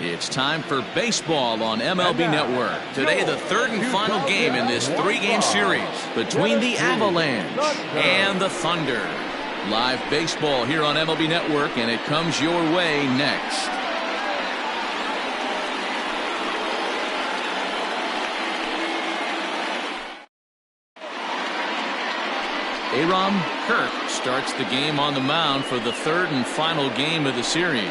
It's time for baseball on MLB Network. Today, the third and final game in this three-game series between the Avalanche and the Thunder. Live baseball here on MLB Network, and it comes your way next. Aram Kirk starts the game on the mound for the third and final game of the series.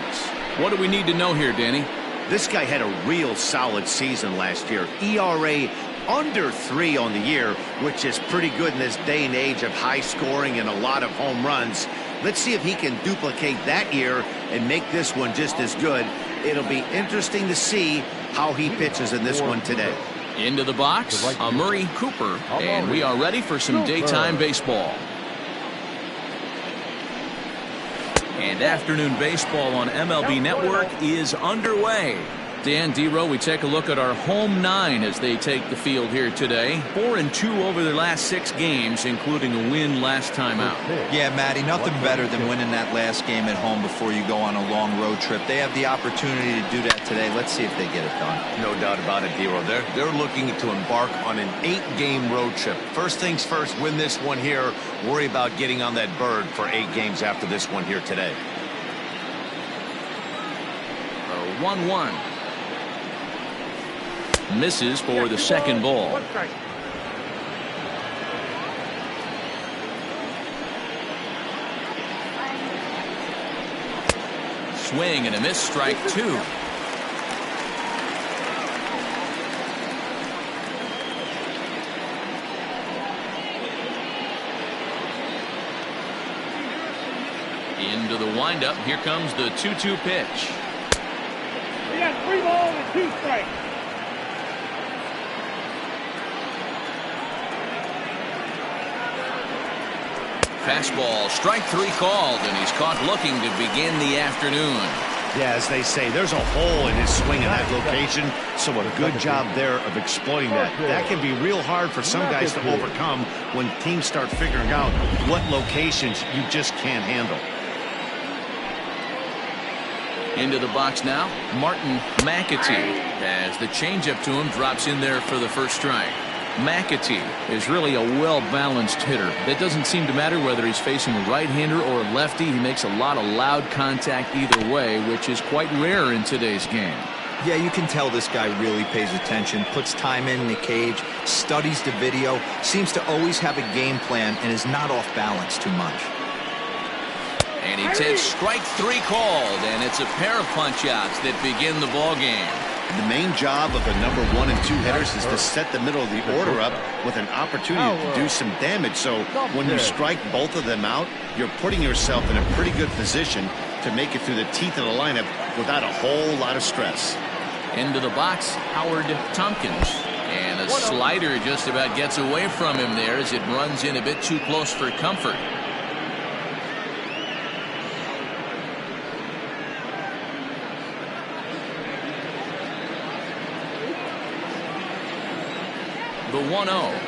What do we need to know here, Danny? This guy had a real solid season last year. ERA under 3 on the year, which is pretty good in this day and age of high scoring and a lot of home runs. Let's see if he can duplicate that year and make this one just as good. It'll be interesting to see how he pitches in this one today. Into the box, Murray Cooper, and we are ready for some daytime baseball. And afternoon baseball on MLB Network is underway. Dan, D-Row, we take a look at our home 9 as they take the field here today. 4-2 over their last 6 games, including a win last time out. Yeah, Matty, nothing better than winning that last game at home before you go on a long road trip. They have the opportunity to do that today. Let's see if they get it done. No doubt about it, D-Row. They're looking to embark on an 8-game road trip. First things first, win this one here. Worry about getting on that bird for 8 games after this one here today. 1-1. Misses for the second ball. Swing and a miss, strike 2. Into the windup. Here comes the 2-2 pitch. We got 3 balls and 2 strikes. Fastball, strike 3 called, and he's caught looking to begin the afternoon. Yeah, as they say, there's a hole in his swing in that location, so a good job there of exploiting that. That can be real hard for some guys to overcome when teams start figuring out what locations you just can't handle. Into the box now, Martin McAtee, as the changeup to him drops in there for the first strike. McAtee is really a well-balanced hitter. That doesn't seem to matter whether he's facing a right-hander or a lefty. He makes a lot of loud contact either way, which is quite rare in today's game. Yeah, you can tell this guy really pays attention, puts time in the cage, studies the video, seems to always have a game plan, and is not off balance too much. And he takes strike 3 called, and it's a pair of punch-outs that begin the ball game. The main job of the number 1 and 2 hitters is to set the middle of the order up with an opportunity to do some damage. So when you strike both of them out, you're putting yourself in a pretty good position to make it through the teeth of the lineup without a whole lot of stress. Into the box, Howard Tompkins. And a slider just about gets away from him there as it runs in a bit too close for comfort. The 1-0.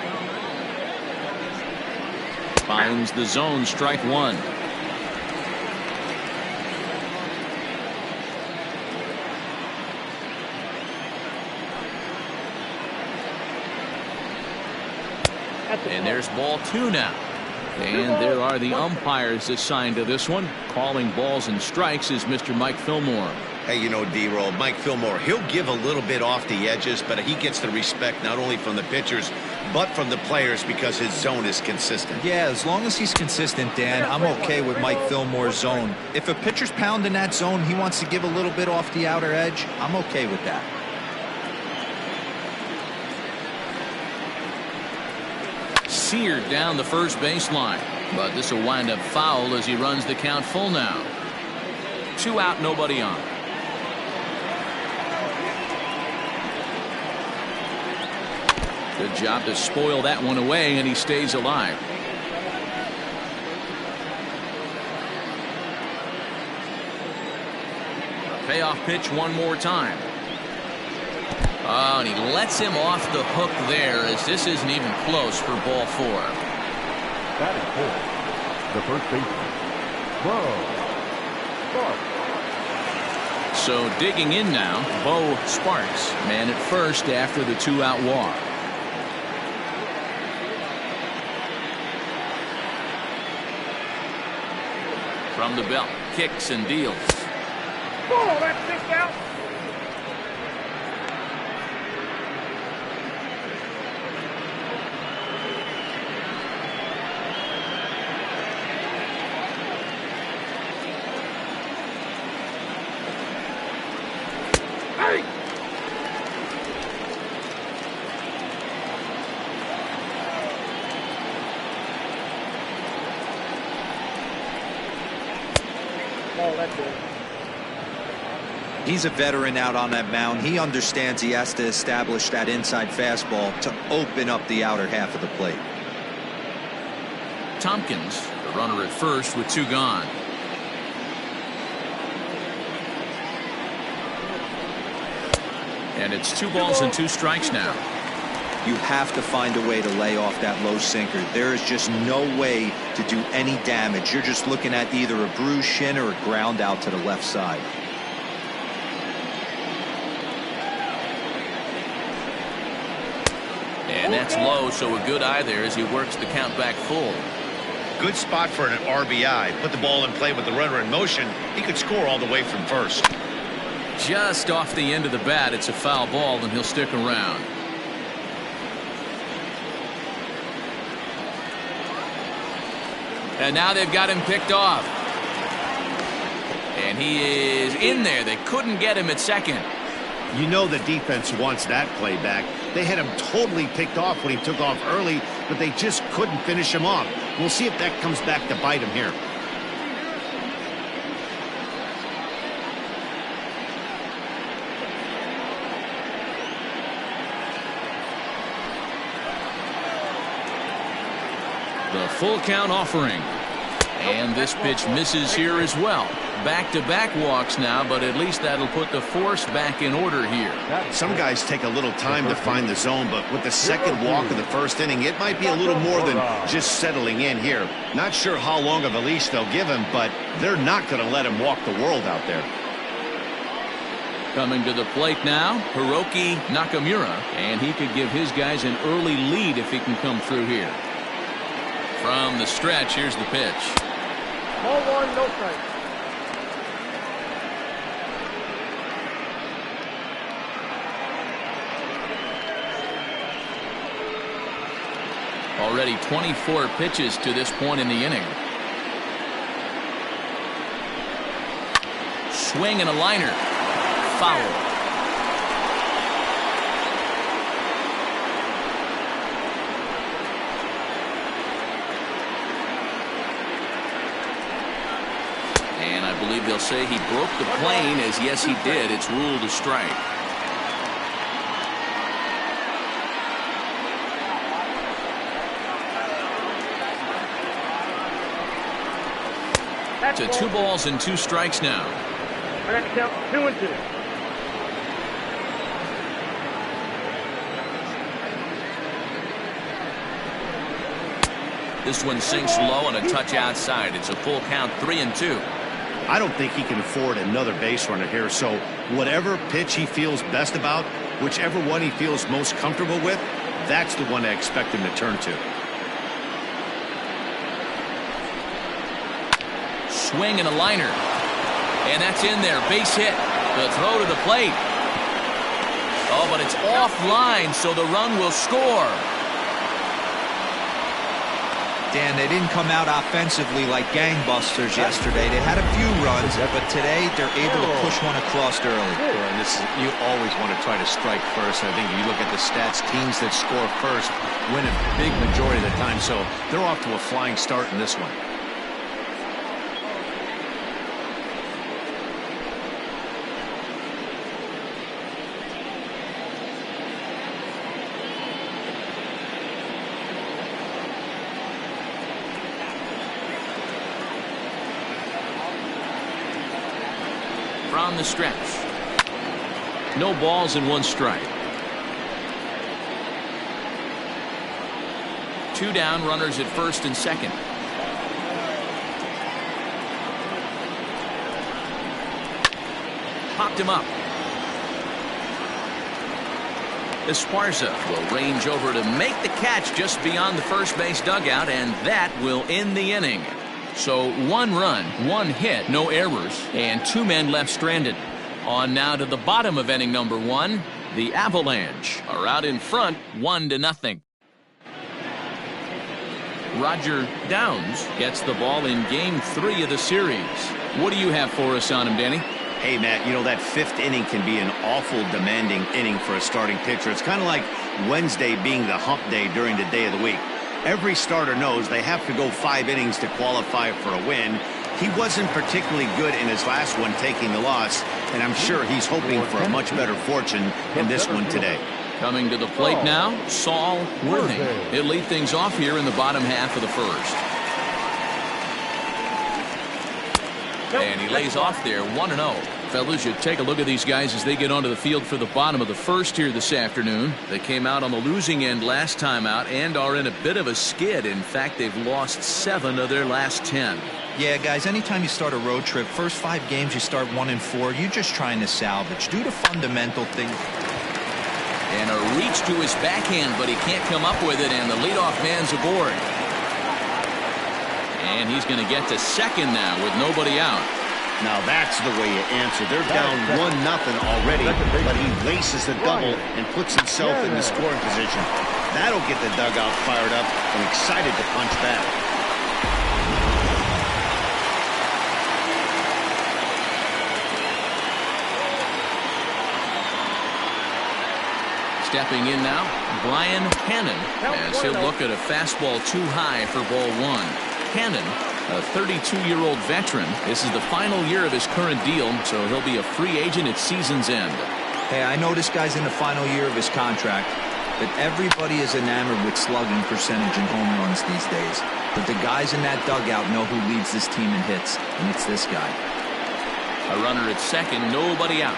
Finds the zone, strike 1. And there's ball 2 now. And there are the umpires assigned to this one. Calling balls and strikes is Mr. Mike Fillmore. Hey, you know, D-Roll, Mike Fillmore, he'll give a little bit off the edges, but he gets the respect not only from the pitchers, but from the players because his zone is consistent. Yeah, as long as he's consistent, Dan, I'm okay with Mike Fillmore's zone. If a pitcher's pounding that zone, he wants to give a little bit off the outer edge, I'm okay with that. Seared down the first baseline, but this will wind up foul as he runs the count full now. 2 out, nobody on. Good job to spoil that one away, and he stays alive. A payoff pitch one more time. Oh, and he lets him off the hook there as this isn't even close for ball 4. That is full. The first baseman. Whoa. So digging in now, Bo Sparks, man at first after the 2-out walk. From the belt, kicks and deals. Oh, that's 6 out. Hey! Oh, that's good. He's a veteran out on that mound. He understands he has to establish that inside fastball to open up the outer half of the plate. Tompkins, the runner at first with 2 gone. And it's 2 balls and 2 strikes now. You have to find a way to lay off that low sinker. There is just no way to do any damage. You're just looking at either a bruised shin or a ground out to the left side. And that's low, so a good eye there as he works the count back full. Good spot for an RBI. Put the ball in play with the runner in motion. He could score all the way from first. Just off the end of the bat, it's a foul ball, and he'll stick around. And now they've got him picked off. And he is in there. They couldn't get him at second. You know the defense wants that play back. They had him totally picked off when he took off early, but they just couldn't finish him off. We'll see if that comes back to bite him here. The full count offering. And this pitch misses here as well. Back-to-back walks now, but at least that'll put the force back in order here. Some guys take a little time to find the zone, but with the second walk of the first inning, it might be a little more than just settling in here. Not sure how long of a leash they'll give him, but they're not going to let him walk the world out there. Coming to the plate now, Hiroki Nakamura, and he could give his guys an early lead if he can come through here. From the stretch, here's the pitch. Ball 1, no strike. Already 24 pitches to this point in the inning. Swing and a liner. Foul. And I believe they'll say he broke the plane, as yes he did. It's ruled a strike. To 2 balls and 2 strikes now. I got to count 2 and 2. This one sinks low and a touch outside. It's a full count, 3 and 2. I don't think he can afford another base runner here, so whatever pitch he feels best about, whichever one he feels most comfortable with, that's the one I expect him to turn to. Swing and a liner. And that's in there. Base hit. The throw to the plate. Oh, but it's offline, so the run will score. Dan, they didn't come out offensively like gangbusters yesterday. They had a few runs, but today they're able to push one across early. And this is, you always want to try to strike first. I think if you look at the stats, teams that score first win a big majority of the time. So they're off to a flying start in this one. From the stretch. No balls and 1 strike. 2 down, runners at first and second. Popped him up. Esparza will range over to make the catch just beyond the first base dugout, and that will end the inning. So 1 run, 1 hit, no errors, and 2 men left stranded. On now to the bottom of inning number 1. The Avalanche are out in front 1-0. Roger Downs gets the ball in game 3 of the series. What do you have for us on him, Danny? Hey, Matt, you know that 5th inning can be an awful demanding inning for a starting pitcher. It's kind of like Wednesday being the hump day during the day of the week. Every starter knows they have to go 5 innings to qualify for a win. He wasn't particularly good in his last one, taking the loss, and I'm sure he's hoping for a much better fortune in this one today. Coming to the plate now, Saul Worthing. He'll lead things off here in the bottom half of the first. And he lays off there 1-0. Fellas, you take a look at these guys as they get onto the field for the bottom of the first here this afternoon. They came out on the losing end last time out and are in a bit of a skid. In fact, they've lost 7 of their last 10. Yeah, guys, anytime you start a road trip, first 5 games you start 1-4, you're just trying to salvage. Do the fundamental thing. And a reach to his backhand, but he can't come up with it, and the leadoff man's aboard. And he's going to get to second now with nobody out. Now that's the way you answer. They're down 1-0 already, but he laces the double and puts himself in the scoring position. That'll get the dugout fired up and excited to punch back. Stepping in now, Brian Hannon, as he'll look at a fastball too high for ball 1. Hannon, a 32-year-old veteran. This is the final year of his current deal, so he'll be a free agent at season's end. Hey, I know this guy's in the final year of his contract, but everybody is enamored with slugging percentage and home runs these days. But the guys in that dugout know who leads this team in hits, and it's this guy. A runner at second, nobody out.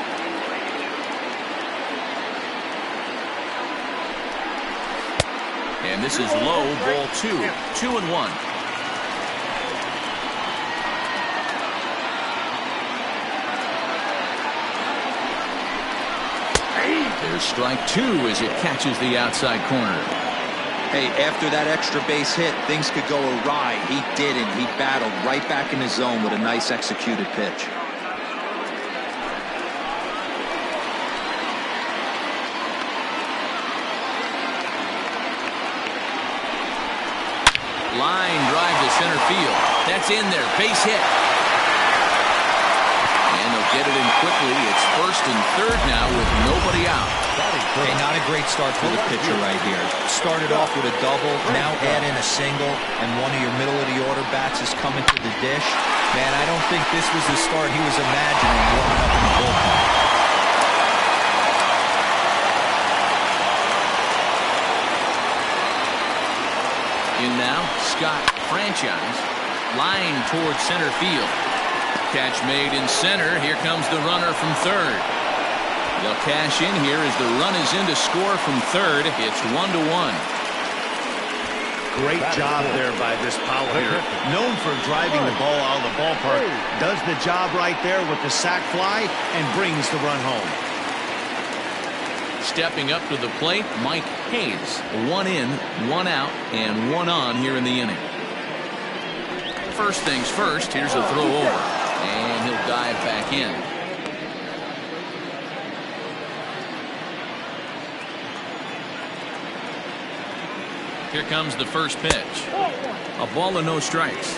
And this is low, ball 2, 2-1. There's strike 2 as it catches the outside corner. Hey, after that extra base hit, things could go awry. He didn't. He battled right back in his zone with a nice executed pitch. Line drive to center field. That's in there. Base hit. And they'll get it in quickly. It's first and third now with nobody out. Hey, not a great start for the pitcher right here. Started off with a double, now add in a single, and one of your middle-of-the-order bats is coming to the dish. Man, I don't think this was the start he was imagining warming up in the bullpen. In now, Scott Franchise. Line towards center field. Catch made in center. Here comes the runner from third. They'll cash in here as the run is in to score from third. It's 1-1. Great job there by this power hitter. Known for driving the ball out of the ballpark. Does the job right there with the sac fly and brings the run home. Stepping up to the plate, Mike Hayes. 1 in, 1 out, and 1 on here in the inning. First things first, here's a throw over. And he'll dive back in. Here comes the first pitch. A ball and no strikes.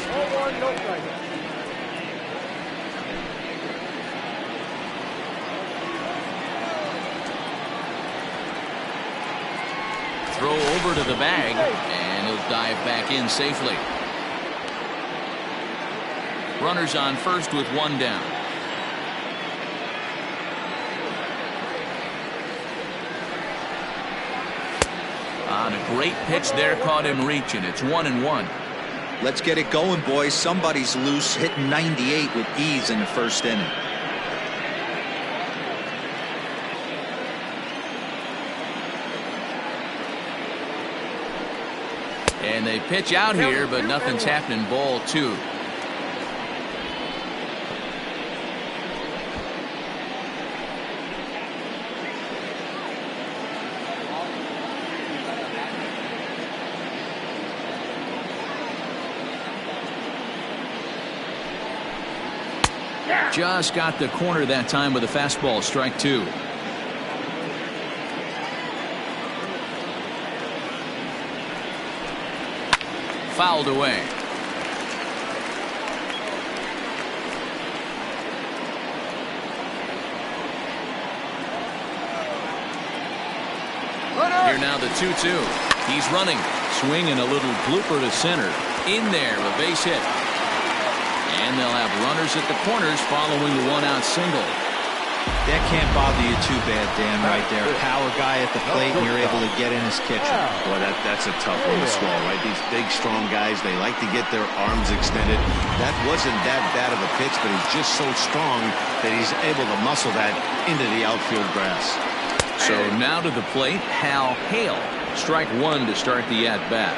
Throw over to the bag, and he'll dive back in safely. Runners on first with 1 down. On a great pitch there, caught him reaching. It's 1-1. Let's get it going, boys. Somebody's loose, hitting 98 with ease in the first inning. And they pitch out here, but nothing's happening. Ball 2. Just got the corner that time with a fastball, strike two. Fouled away. Here now the 2-2. He's running. Swinging a little blooper to center. In there, a base hit. And they'll have runners at the corners following the one-out single. That can't bother you too bad, Dan, right there. Power guy at the plate, and you're able to get in his kitchen. Well, that's a tough one to swallow, right? These big, strong guys, they like to get their arms extended. That wasn't that bad of a pitch, but he's just so strong that he's able to muscle that into the outfield grass. So now to the plate, Hal Hale. Strike one to start the at-bat.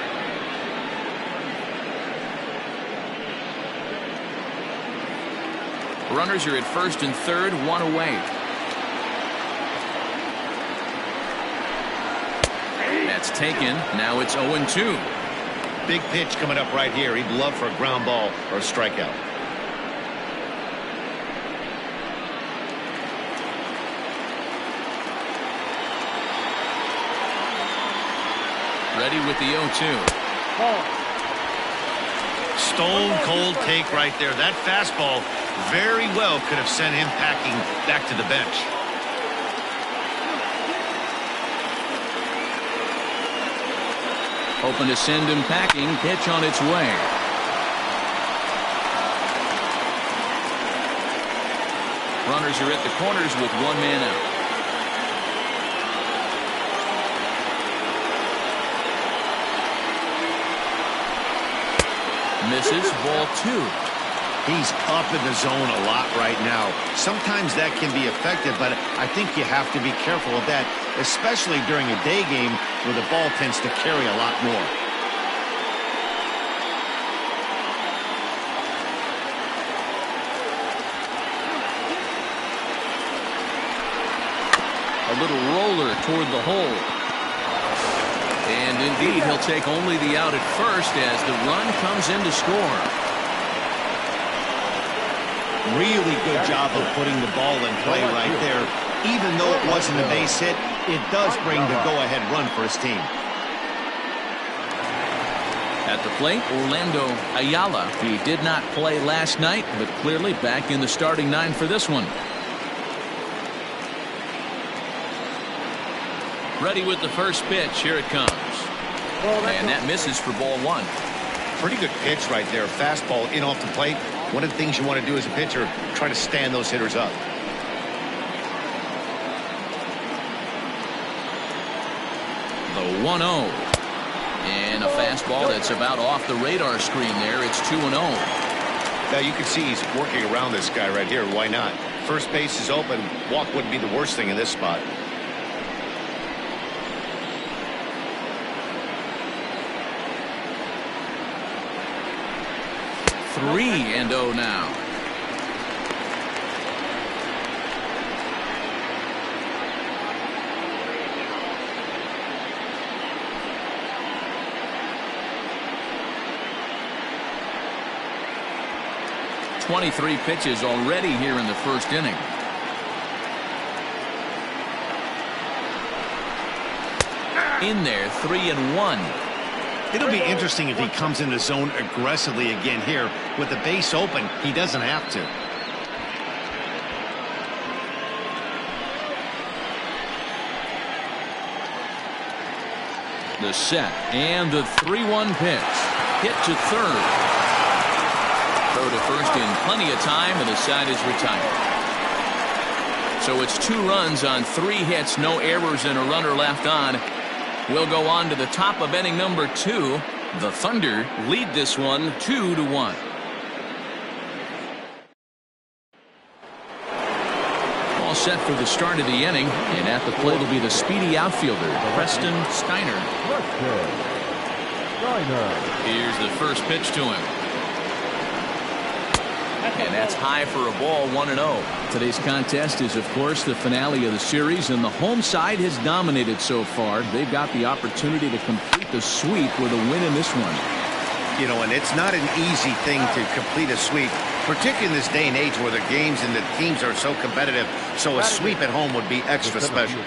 Runners are at first and third, one away. That's taken. Now it's 0-2. Big pitch coming up right here. He'd love for a ground ball or a strikeout. Ready with the 0-2. Stone cold take right there. That fastball very well could have sent him packing back to the bench. Hoping to send him packing. Pitch on its way. Runners are at the corners with one man out. Misses, ball two. He's up in the zone a lot right now. Sometimes that can be effective, but I think you have to be careful of that, especially during a day game where the ball tends to carry a lot more. A little roller toward the hole. And indeed, he'll take only the out at first as the run comes in to score. Really good job of putting the ball in play right there. Even though it wasn't a base hit, it does bring the go-ahead run for his team. At the plate, Orlando Ayala. He did not play last night, but clearly back in the starting nine for this one. Ready with the first pitch. Here it comes. And that misses for ball one. Pretty good pitch right there. Fastball in off the plate. One of the things you want to do as a pitcher, try to stand those hitters up. The 1-0. And a fastball that's about off the radar screen there. It's 2-0. Now you can see he's working around this guy right here. Why not? First base is open. Walk wouldn't be the worst thing in this spot. Three and 0 now. .23 pitches already here in the first inning. In there, 3-1. It'll be interesting if he comes in the zone aggressively again here. With the base open, he doesn't have to. The set and the 3-1 pitch. Hit to third. Throw to first in plenty of time, and the side is retired. So it's 2 runs on 3 hits, no errors, and a runner left on. We'll go on to the top of inning number 2. The Thunder lead this one 2-1. All set for the start of the inning, and at the plate will be the speedy outfielder, Preston Steiner. Here's the first pitch to him. And that's high for a ball, 1-0. Today's contest is, of course, the finale of the series, and the home side has dominated so far. They've got the opportunity to complete the sweep with a win in this one. You know, and it's not an easy thing to complete a sweep, particularly in this day and age where the games and the teams are so competitive. So a sweep at home would be extra special.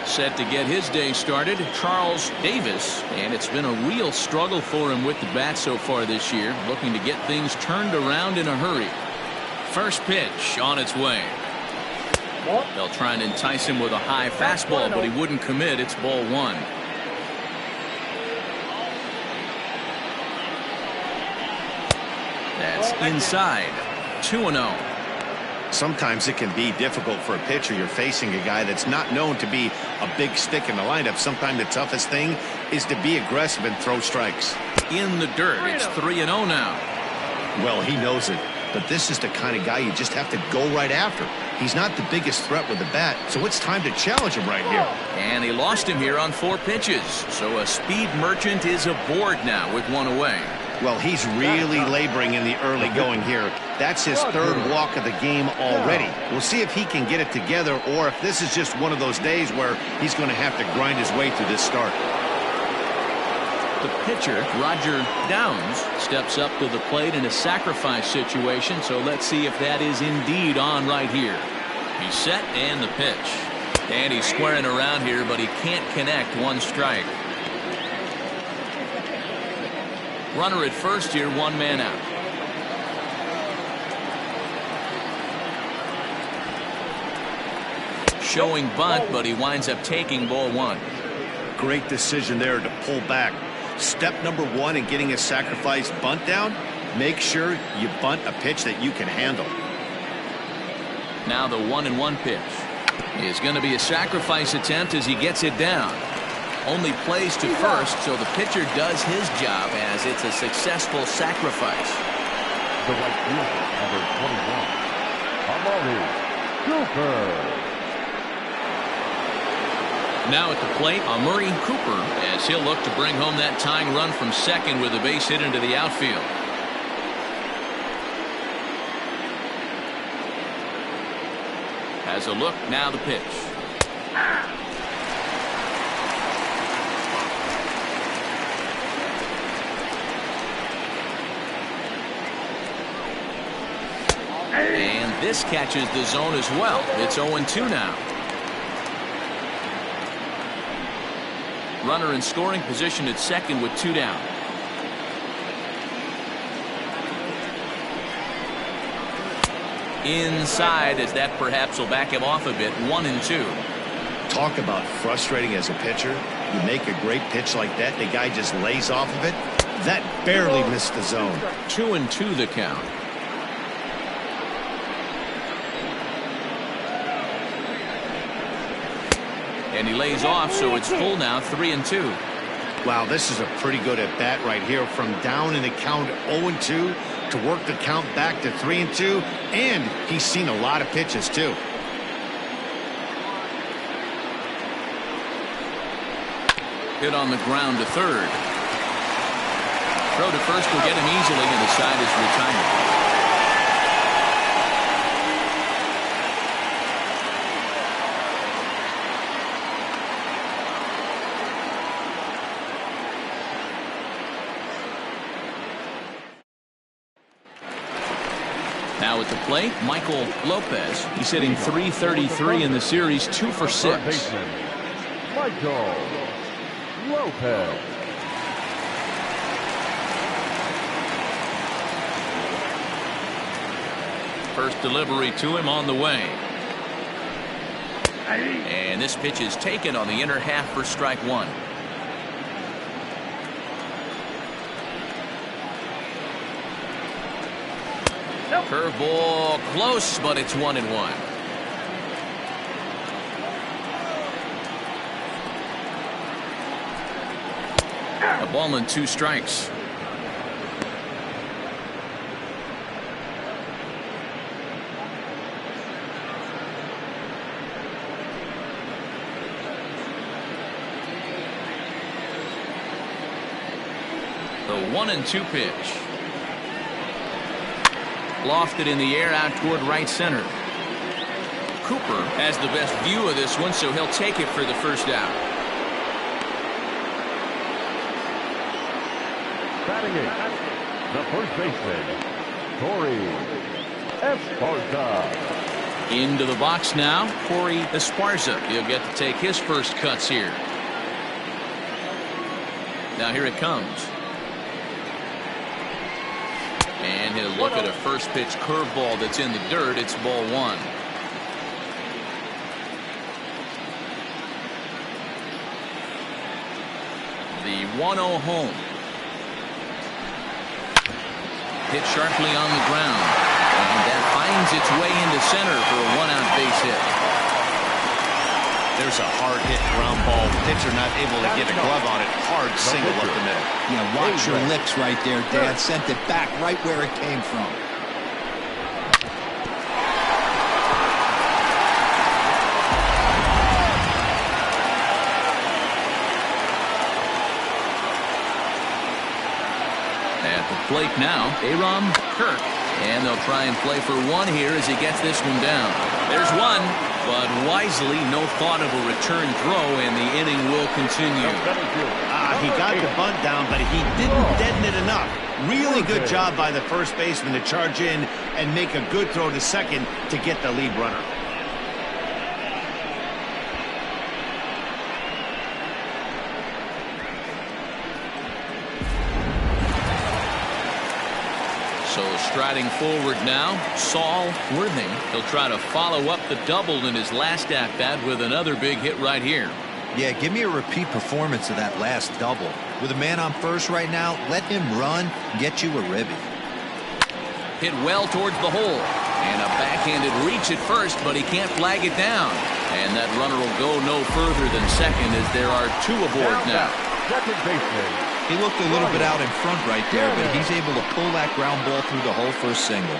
Set to get his day started, Charles Davis, and it's been a real struggle for him with the bat so far this year, looking to get things turned around in a hurry. First pitch on its way. They'll try and entice him with a high fastball, but he wouldn't commit. It's ball one. That's inside. 2-0. Sometimes it can be difficult for a pitcher. You're facing a guy that's not known to be a big stick in the lineup. Sometimes the toughest thing is to be aggressive and throw strikes. In the dirt. It's 3-0 now. Well, he knows it. But this is the kind of guy you just have to go right after. He's not the biggest threat with the bat, so it's time to challenge him right here. And he lost him here on 4 pitches. So a speed merchant is aboard now with 1 away. Well, he's really laboring in the early going here. That's his 3rd walk of the game already. We'll see if he can get it together or if this is just one of those days where he's going to have to grind his way through this start. The pitcher, Roger Downs, steps up to the plate in a sacrifice situation, so let's see if that is indeed on right here. He's set and the pitch. And he's squaring around here, but he can't connect. 1 strike. Runner at first here, 1 man out. Showing bunt, but he winds up taking ball 1. Great decision there to pull back. Step number 1 in getting a sacrifice bunt down, make sure you bunt a pitch that you can handle. Now the 1-1 pitch is going to be a sacrifice attempt as he gets it down. Only plays to first, so the pitcher does his job as it's a successful sacrifice. The right fielder, number 21, Amari Cooper. Now at the plate, Amari Cooper, as he'll look to bring home that tying run from second with a base hit into the outfield. Has a look, now the pitch. And this catches the zone as well. It's 0-2 now. Runner in scoring position at second with 2 down. Inside, as that perhaps will back him off a bit. 1-2. Talk about frustrating as a pitcher. You make a great pitch like that, the guy just lays off of it. That barely missed the zone. 2-2 the count. And he lays off, so it's full now, 3-2. Wow, this is a pretty good at bat right here. From down in the count 0-2 to work the count back to 3-2, and he's seen a lot of pitches too. Hit on the ground to third. Throw to first will get him easily, and the side is retired. Now at the plate, Michael Lopez. He's hitting .333 in the series, 2 for 6. Michael Lopez. First delivery to him on the way. And this pitch is taken on the inner half for strike 1. Curveball close, but it's 1-1. A ball and 2 strikes. The 1-2 pitch. Lofted in the air out toward right center. Cooper has the best view of this one, so he'll take it for the first out. Batting eighth, the first baseman, Corey Esparza. Into the box now, Corey Esparza. He'll get to take his first cuts here. Now here it comes. And he'll look at a first pitch curveball that's in the dirt. It's ball one. The 1-0 home. Hit sharply on the ground. And that finds its way into center for a one-out base hit. There's a hard hit ground ball. Pitcher not able to get a glove on it. Hard single up the middle. Yeah, watch your lips right there, Dan. Sent it back right where it came from. At the plate now, Aram Kirk. And they'll try and play for one here as he gets this one down. There's one, but wisely, no thought of a return throw, and the inning will continue. He got the bunt down, but he didn't deaden it enough. Really good job by the first baseman to charge in and make a good throw to second to get the lead runner. So striding forward now, Saul Worthing. He'll try to follow up the double in his last at-bat with another big hit right here. Yeah, give me a repeat performance of that last double. With a man on first right now, let him run and get you a ribby. Hit well towards the hole. And a backhanded reach at first, but he can't flag it down. And that runner will go no further than second as there are two aboard now. Second baseman. He looked a little bit out in front right there, but he's able to pull that ground ball through the hole for a single.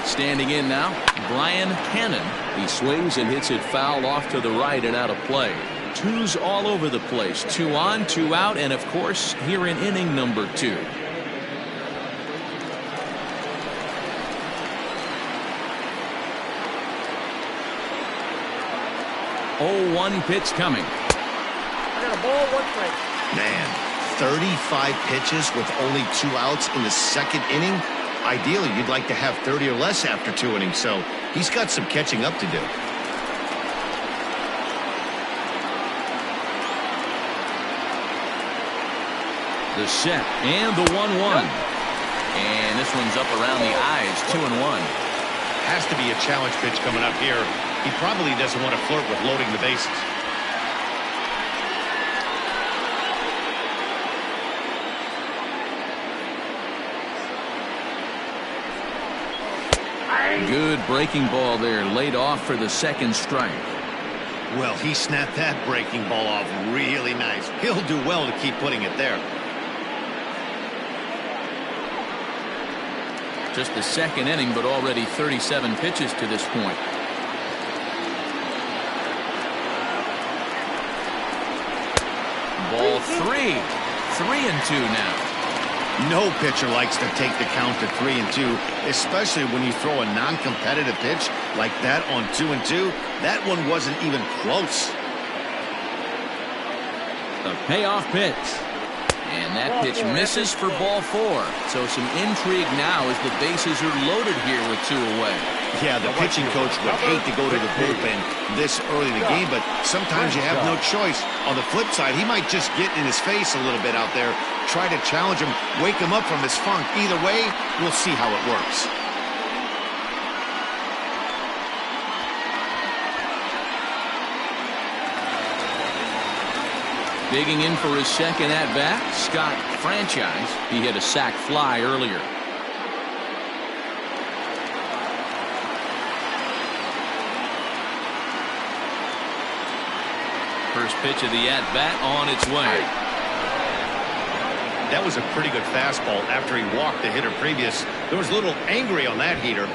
Standing in now, Brian Cannon. He swings and hits it foul off to the right and out of play. Twos all over the place. 2 on, 2 out, and of course, here in inning number 2. Oh, 1 pitch coming. I got a ball, 1 strike. Man, 35 pitches with only 2 outs in the second inning. Ideally, you'd like to have 30 or less after 2 innings, so he's got some catching up to do. The set and the 1-1. And this one's up around the eyes, 2-1. Has to be a challenge pitch coming up here. He probably doesn't want to flirt with loading the bases. Good breaking ball there, laid off for the second strike. Well, he snapped that breaking ball off really nice. He'll do well to keep putting it there. Just the second inning, but already 37 pitches to this point. Ball 3. 3-2 now. No pitcher likes to take the count to 3-2, especially when you throw a non-competitive pitch like that on 2-2. That one wasn't even close. The payoff pitch. And that pitch misses for ball 4. So some intrigue now as the bases are loaded here with 2 away. Yeah, the pitching coach would hate to go to the bullpen this early in the game, but sometimes you have no choice. On the flip side, he might just get in his face a little bit out there, try to challenge him, wake him up from his funk. Either way, we'll see how it works. Digging in for his second at-bat, Scott Franchise. He hit a sac fly earlier. First pitch of the at-bat on its way. That was a pretty good fastball after he walked the hitter previous. There was a little angry on that heater.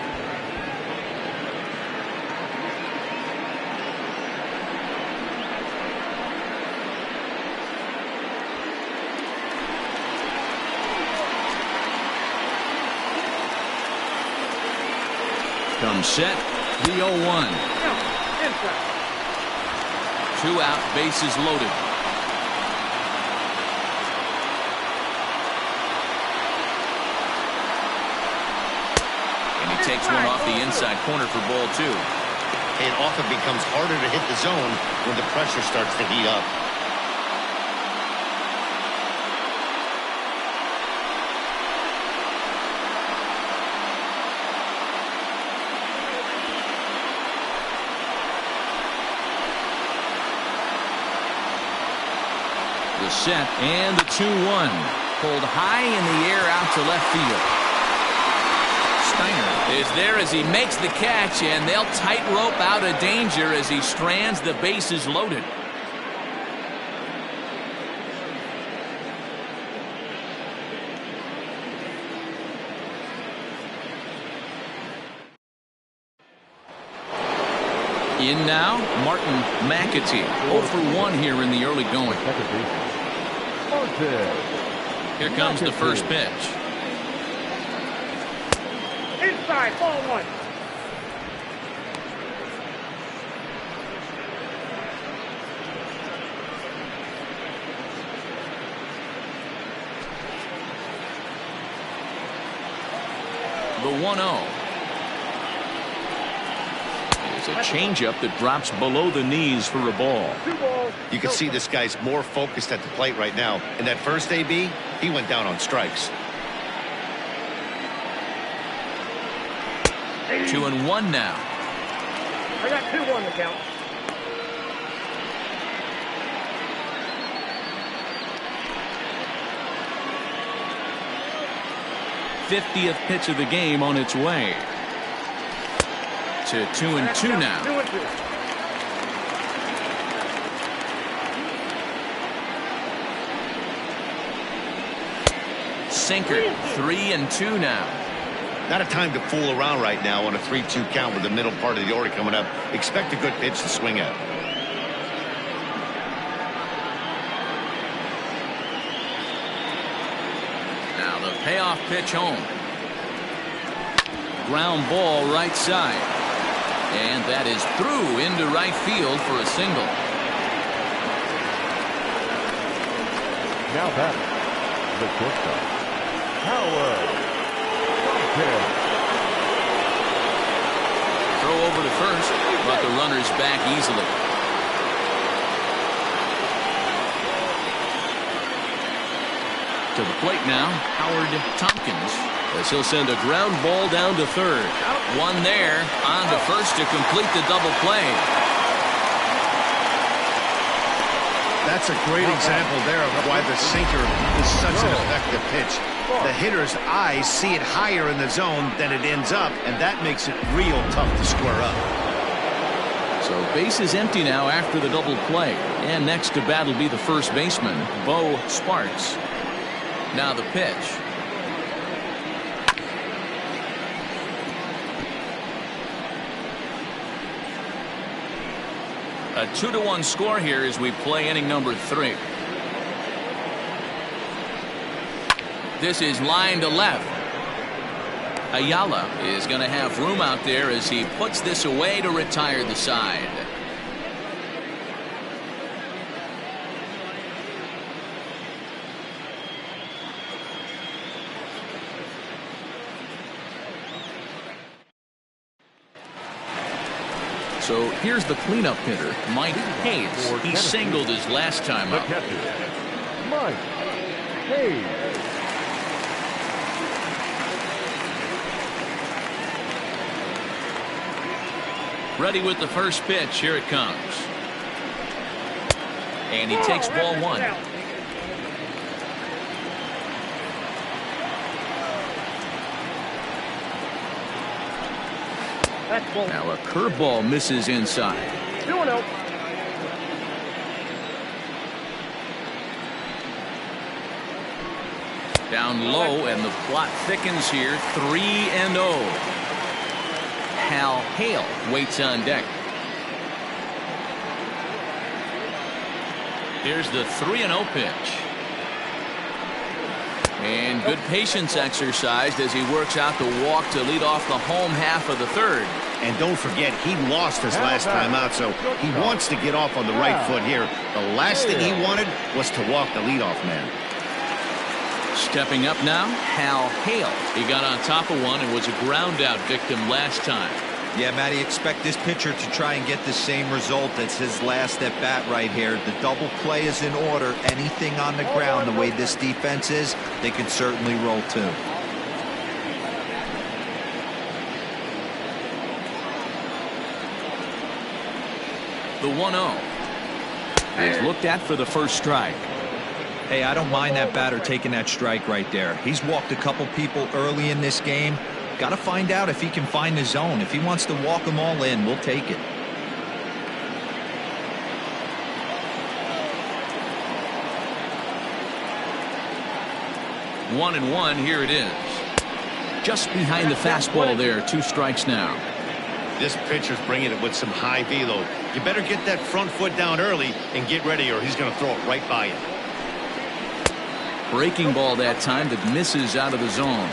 Comes set, The 0-1. Inside. 2 out, bases loaded. And he takes one off the inside corner for ball 2. It often becomes harder to hit the zone when the pressure starts to heat up. The set and the 2-1. Pulled high in the air out to left field. Steiner is there as he makes the catch, and they'll tightrope out of danger as he strands the bases loaded. In now, Martin McAtee. 0 for 1 here in the early going. Here comes the first pitch. Inside, ball 1. The 1-0. It's a changeup that drops below the knees for a ball. 2 balls. You can see this guy's more focused at the plate right now. In that first AB, he went down on strikes. 2-1 now. I got 2-1 to count. '50th pitch of the game on its way. To 2-2 now. 2-2. Sinker. 3-2 now. Not a time to fool around right now on a 3-2 count with the middle part of the order coming up. Expect a good pitch to swing at. Now the payoff pitch home. Ground ball right side. And that is through into right field for a single. Now back, the shortstop, Howard. Throw over to first, but the runner's back easily. To the plate now, Howard Tompkins, as he'll send a ground ball down to third. One there, on to first to complete the double play. That's a great example there of why the sinker is such an effective pitch. The hitter's eyes see it higher in the zone than it ends up, and that makes it real tough to square up. So base is empty now after the double play. And next to bat will be the first baseman, Bo Sparks. Now the pitch. A 2-1 score here as we play inning number 3. This is line to left. Ayala is going to have room out there as he puts this away to retire the side. So here's the cleanup hitter, Mike Hayes. He singled his last time up. Mike Hayes. Ready with the first pitch. Here it comes. And he takes ball 1. Now a curveball misses inside. 2-0. Down low, and the plot thickens here. 3-0. Hal Hale waits on deck. Here's the 3-0 pitch. And good patience exercised as he works out the walk to lead off the home half of the third. And don't forget, he lost his last time out, so he wants to get off on the right foot here. The last thing he wanted was to walk the leadoff man. Stepping up now, Hal Hale. He got on top of one and was a ground out victim last time. Yeah, Matty, expect this pitcher to try and get the same result as his last at bat right here. The double play is in order. Anything on the ground, the way this defense is, they can certainly roll too. The 1-0 is looked at for the first strike. Hey, I don't mind that batter taking that strike right there. He's walked a couple people early in this game. Got to find out if he can find the zone. If he wants to walk them all in, we'll take it. One and one, here it is. Just behind the fastball there, 2 strikes now. This pitcher's bringing it with some high velo. You better get that front foot down early and get ready, or he's going to throw it right by you. Breaking ball that time that misses out of the zone.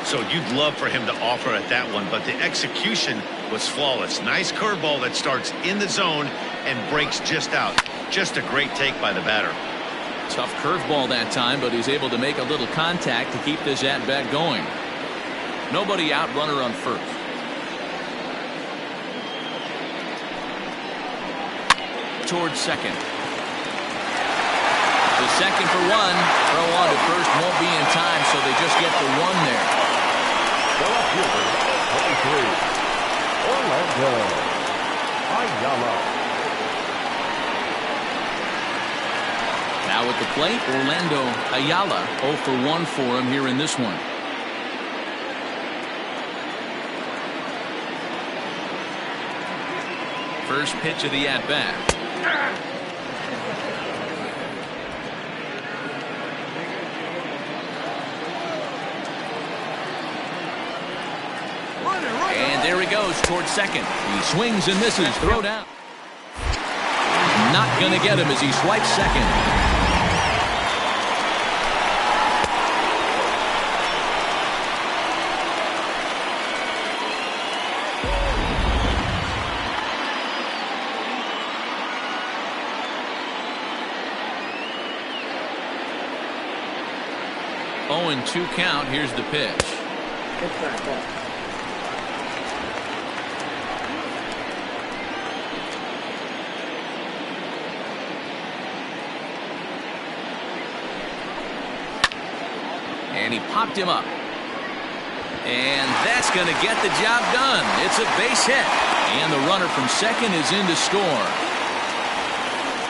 So you'd love for him to offer at that one, but the execution was flawless. Nice curveball that starts in the zone and breaks just out. Just a great take by the batter. Tough curveball that time, but he's able to make a little contact to keep this at-bat going. Nobody out, runner on first. Towards second. The second for one. Throw on to first won't be in time, so they just get the one there. The left fielder, 23, Orlando Ayala. Now at the plate, Orlando Ayala 0 for 1 for him here in this one. First pitch of the at-bat. And there he goes towards second. He swings and misses. Throw down. Not going to get him as he swipes second. Oh, and 2 count. Here's the pitch. And he popped him up. And that's going to get the job done. It's a base hit. And the runner from second is in to score.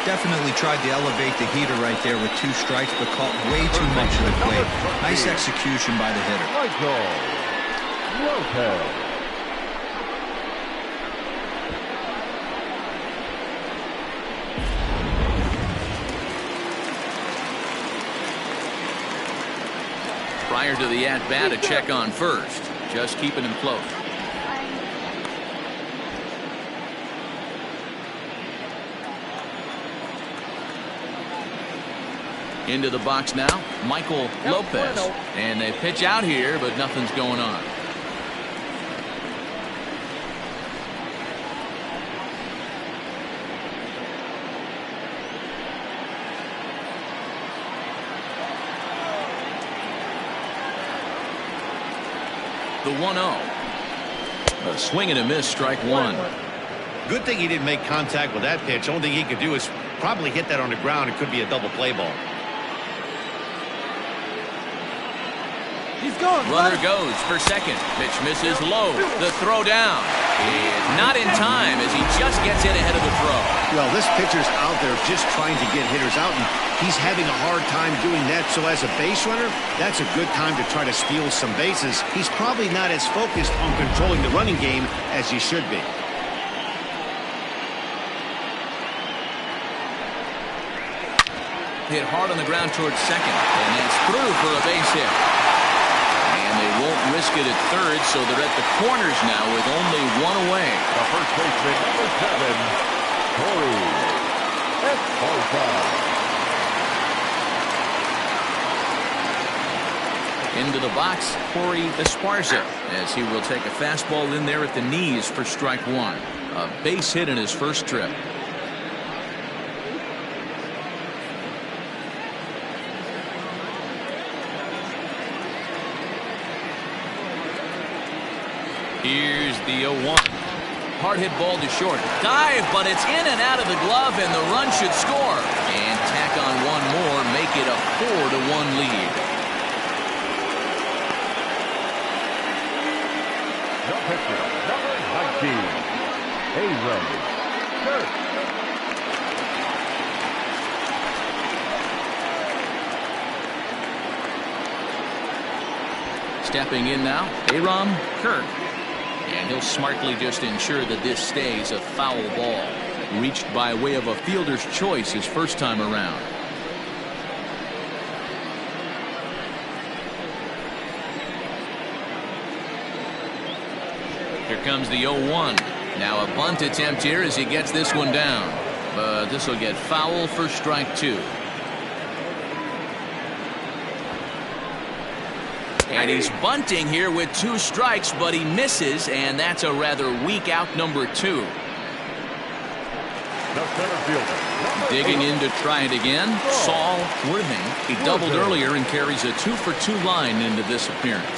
Definitely tried to elevate the heater right there with 2 strikes, but caught way too much of the plate. Nice execution by the hitter. Michael Lopez. Prior to the at-bat, a check on first. Just keeping him close. Into the box now, Michael Lopez. And they pitch out here, but nothing's going on. The 1-0. A swing and a miss, strike one. Good thing he didn't make contact with that pitch. Only thing he could do is probably hit that on the ground. It could be a double play ball. He's gone. Runner goes for second. Pitch misses low. The throw down. Not in time as he just gets in ahead of the throw. Well, this pitcher's out there just trying to get hitters out, and he's having a hard time doing that. So as a base runner, that's a good time to try to steal some bases. He's probably not as focused on controlling the running game as he should be. Hit hard on the ground towards second. And it's through for a base hit. And they won't risk it at third, so they're at the corners now with only 1 away. The first baseman, number 7, Corey Esparza. Into the box, Corey Esparza, as he will take a fastball in there at the knees for strike one. A base hit in his first trip. Here's the 0-1. Hard hit ball to short. Dive, but it's in and out of the glove, and the run should score. And tack on one more, make it a 4-1 lead. The pitcher, number 19, Aaron Kirk. Stepping in now, Aaron Kirk. And he'll smartly just ensure that this stays a foul ball. Reached by way of a fielder's choice his first time around. Here comes the 0-1. Now a bunt attempt here as he gets this one down. But this will get foul for strike two. And he's bunting here with 2 strikes, but he misses, and that's a rather weak out number 2. The center fielder, Digging in to try it again, Saul Worthing. He doubled earlier and carries a 2-for-2 line into this appearance.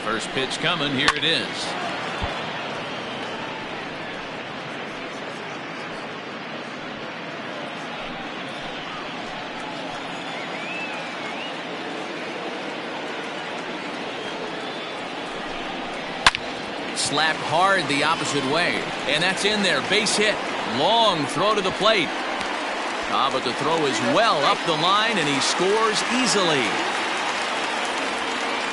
First pitch coming, here it is. Slapped hard the opposite way, and that's in there. Base hit. Long throw to the plate. But the throw is well up the line, and he scores easily.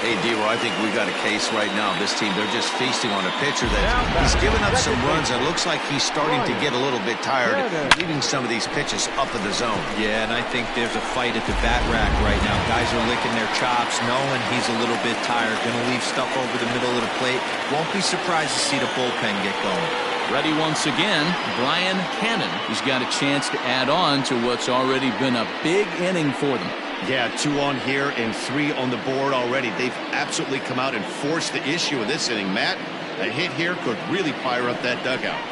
Hey, Devo, I think we got a case right now. This team, they're just feasting on a pitcher that he's given up some runs, and it looks like he's starting to get a little bit tired, leaving some of these pitches up in the zone. Yeah, and I think there's a fight at the bat rack right now. Guys are licking their chops, knowing he's a little bit tired. Going to leave stuff over the middle of the plate. Won't be surprised to see the bullpen get going. Ready once again, Brian Cannon. He's got a chance to add on to what's already been a big inning for them. Yeah, 2 on here and 3 on the board already. They've absolutely come out and forced the issue of this inning. Matt, a hit here could really fire up that dugout.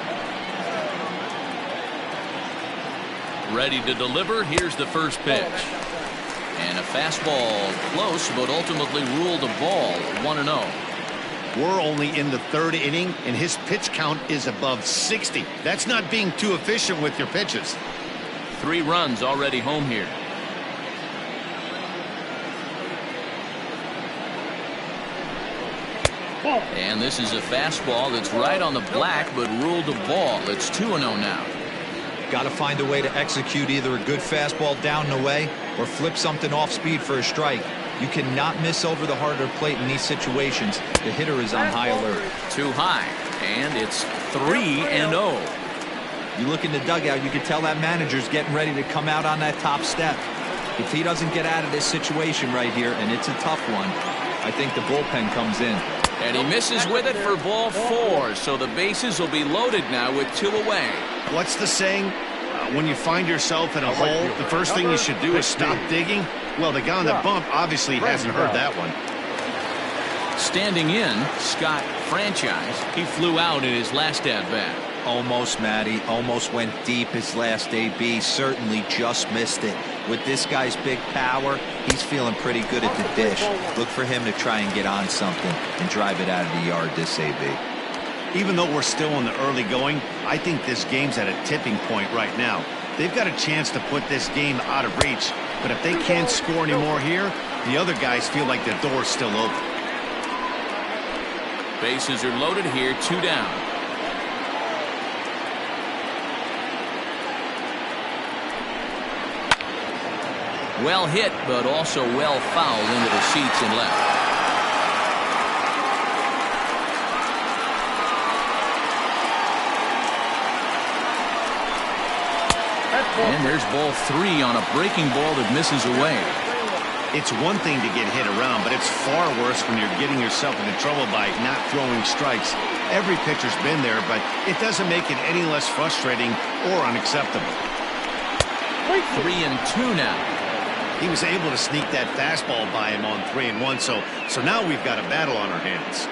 Ready to deliver. Here's the first pitch. And a fastball close, but ultimately ruled a ball. 1-0. We're only in the 3rd inning, and his pitch count is above 60. That's not being too efficient with your pitches. 3 runs already home here. And this is a fastball that's right on the black, but ruled a ball. It's 2-0 now. Got to find a way to execute either a good fastball down and away or flip something off speed for a strike. You cannot miss over the harder plate in these situations. The hitter is on high alert. Too high, and it's 3-0. You look in the dugout, you can tell that manager's getting ready to come out on that top step. If he doesn't get out of this situation right here, and it's a tough one, I think the bullpen comes in. And he misses with it for ball 4, so the bases will be loaded now with 2 away. What's the saying? When you find yourself in a hole, the first thing you should do is stop digging. Well, the guy on the bump obviously hasn't heard that one. Standing in, Scott Franchise. He flew out in his last at-bat. Almost, Matty. Almost went deep his last AB. Certainly just missed it. With this guy's big power, he's feeling pretty good at the dish. Look for him to try and get on something and drive it out of the yard this AB. Even though we're still in the early going, I think this game's at a tipping point right now. They've got a chance to put this game out of reach, but if they can't score any more here, the other guys feel like the door's still open. Bases are loaded here, 2 down. Well hit, but also well fouled into the seats and left. And there's ball 3 on a breaking ball that misses away. It's one thing to get hit around, but it's far worse when you're getting yourself into trouble by not throwing strikes. Every pitcher's been there, but it doesn't make it any less frustrating or unacceptable. 3-2 now. He was able to sneak that fastball by him on 3-1, so now we've got a battle on our hands.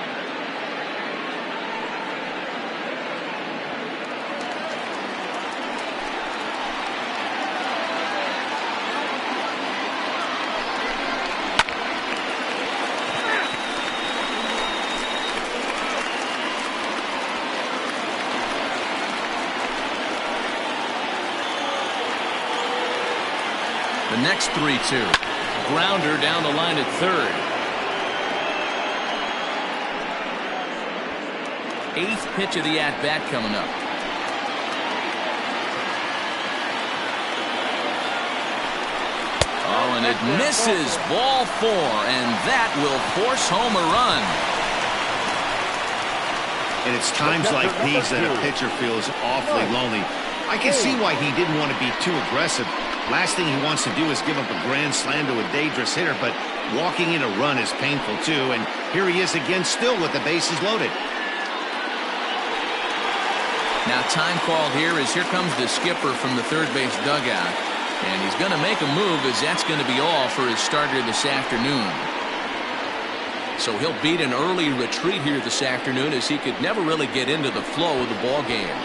The next 3-2. Grounder down the line at third. 8th pitch of the at-bat coming up. Oh, and it misses. Ball 4, and that will force home a run. And it's times like these that a pitcher feels awfully lonely. I can see why he didn't want to be too aggressive. Last thing he wants to do is give up a grand slam to a dangerous hitter, but walking in a run is painful too, and here he is again still with the bases loaded. Now time called here as here comes the skipper from the third base dugout, and he's going to make a move as that's going to be all for his starter this afternoon. So he'll beat an early retreat here this afternoon as he could never really get into the flow of the ball game.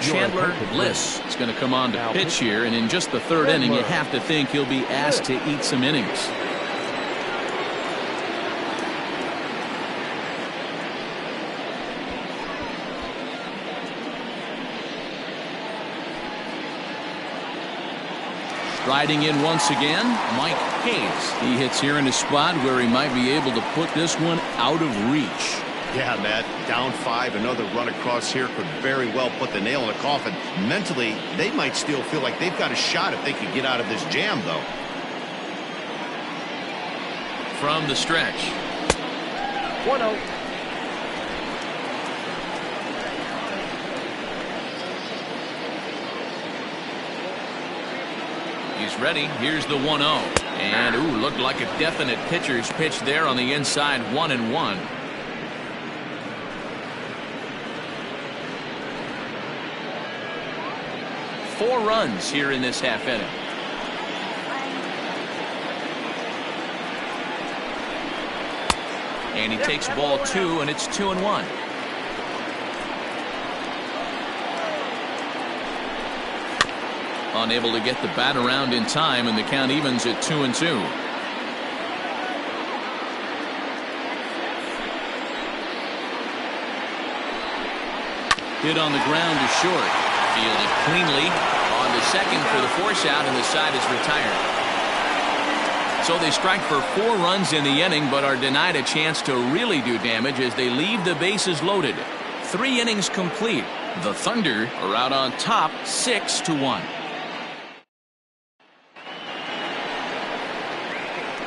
Chandler Bliss is going to come on to pitch here, and in just the third inning you have to think he'll be asked to eat some innings. Riding in once again, Mike Hayes. He hits here in a spot where he might be able to put this one out of reach. Yeah, Matt, down 5, another run across here could very well put the nail in the coffin. Mentally, they might still feel like they've got a shot if they could get out of this jam, though. From the stretch. 1-0. He's ready. Here's the 1-0. And, ooh, looked like a definite pitcher's pitch there on the inside, 1-1. Four runs here in this half inning. And he takes ball 2, and it's 2-1. Unable to get the bat around in time, and the count evens at 2-2. Hit on the ground to short. Fielded cleanly on to second for the force out, and the side is retired. So they strike for 4 runs in the inning, but are denied a chance to really do damage as they leave the bases loaded. 3 innings complete. The Thunder are out on top 6-1.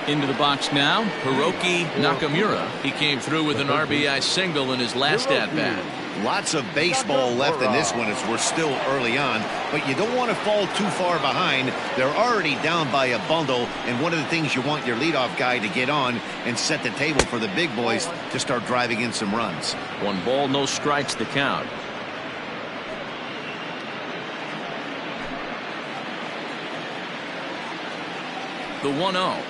Into the box now, Hiroki Nakamura. He came through with an RBI single in his last at-bat. Lots of baseball left in this one as we're still early on, but you don't want to fall too far behind. They're already down by a bundle, and one of the things you want your leadoff guy to get on and set the table for the big boys to start driving in some runs. 1 ball, no strikes the count. The 1-0.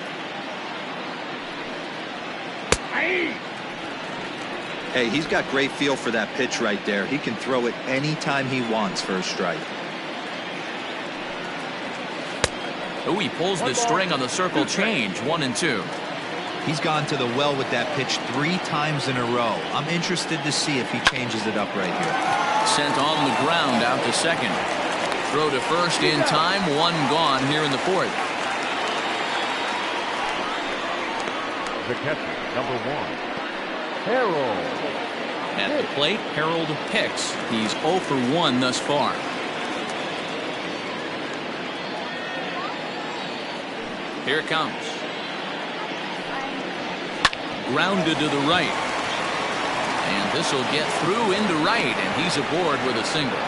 Hey, he's got great feel for that pitch right there. He can throw it anytime he wants for a strike. Oh, he pulls the string on the circle change. 1-2. He's gone to the well with that pitch 3 times in a row. I'm interested to see if he changes it up right here. Sent on the ground out to second. Throw to first in time. 1 gone here in the 4th. The catcher, number 1. Harold. At the plate, Harold Hicks. He's 0 for 1 thus far. Here it comes. Grounded to the right. And this will get through into right, and he's aboard with a single.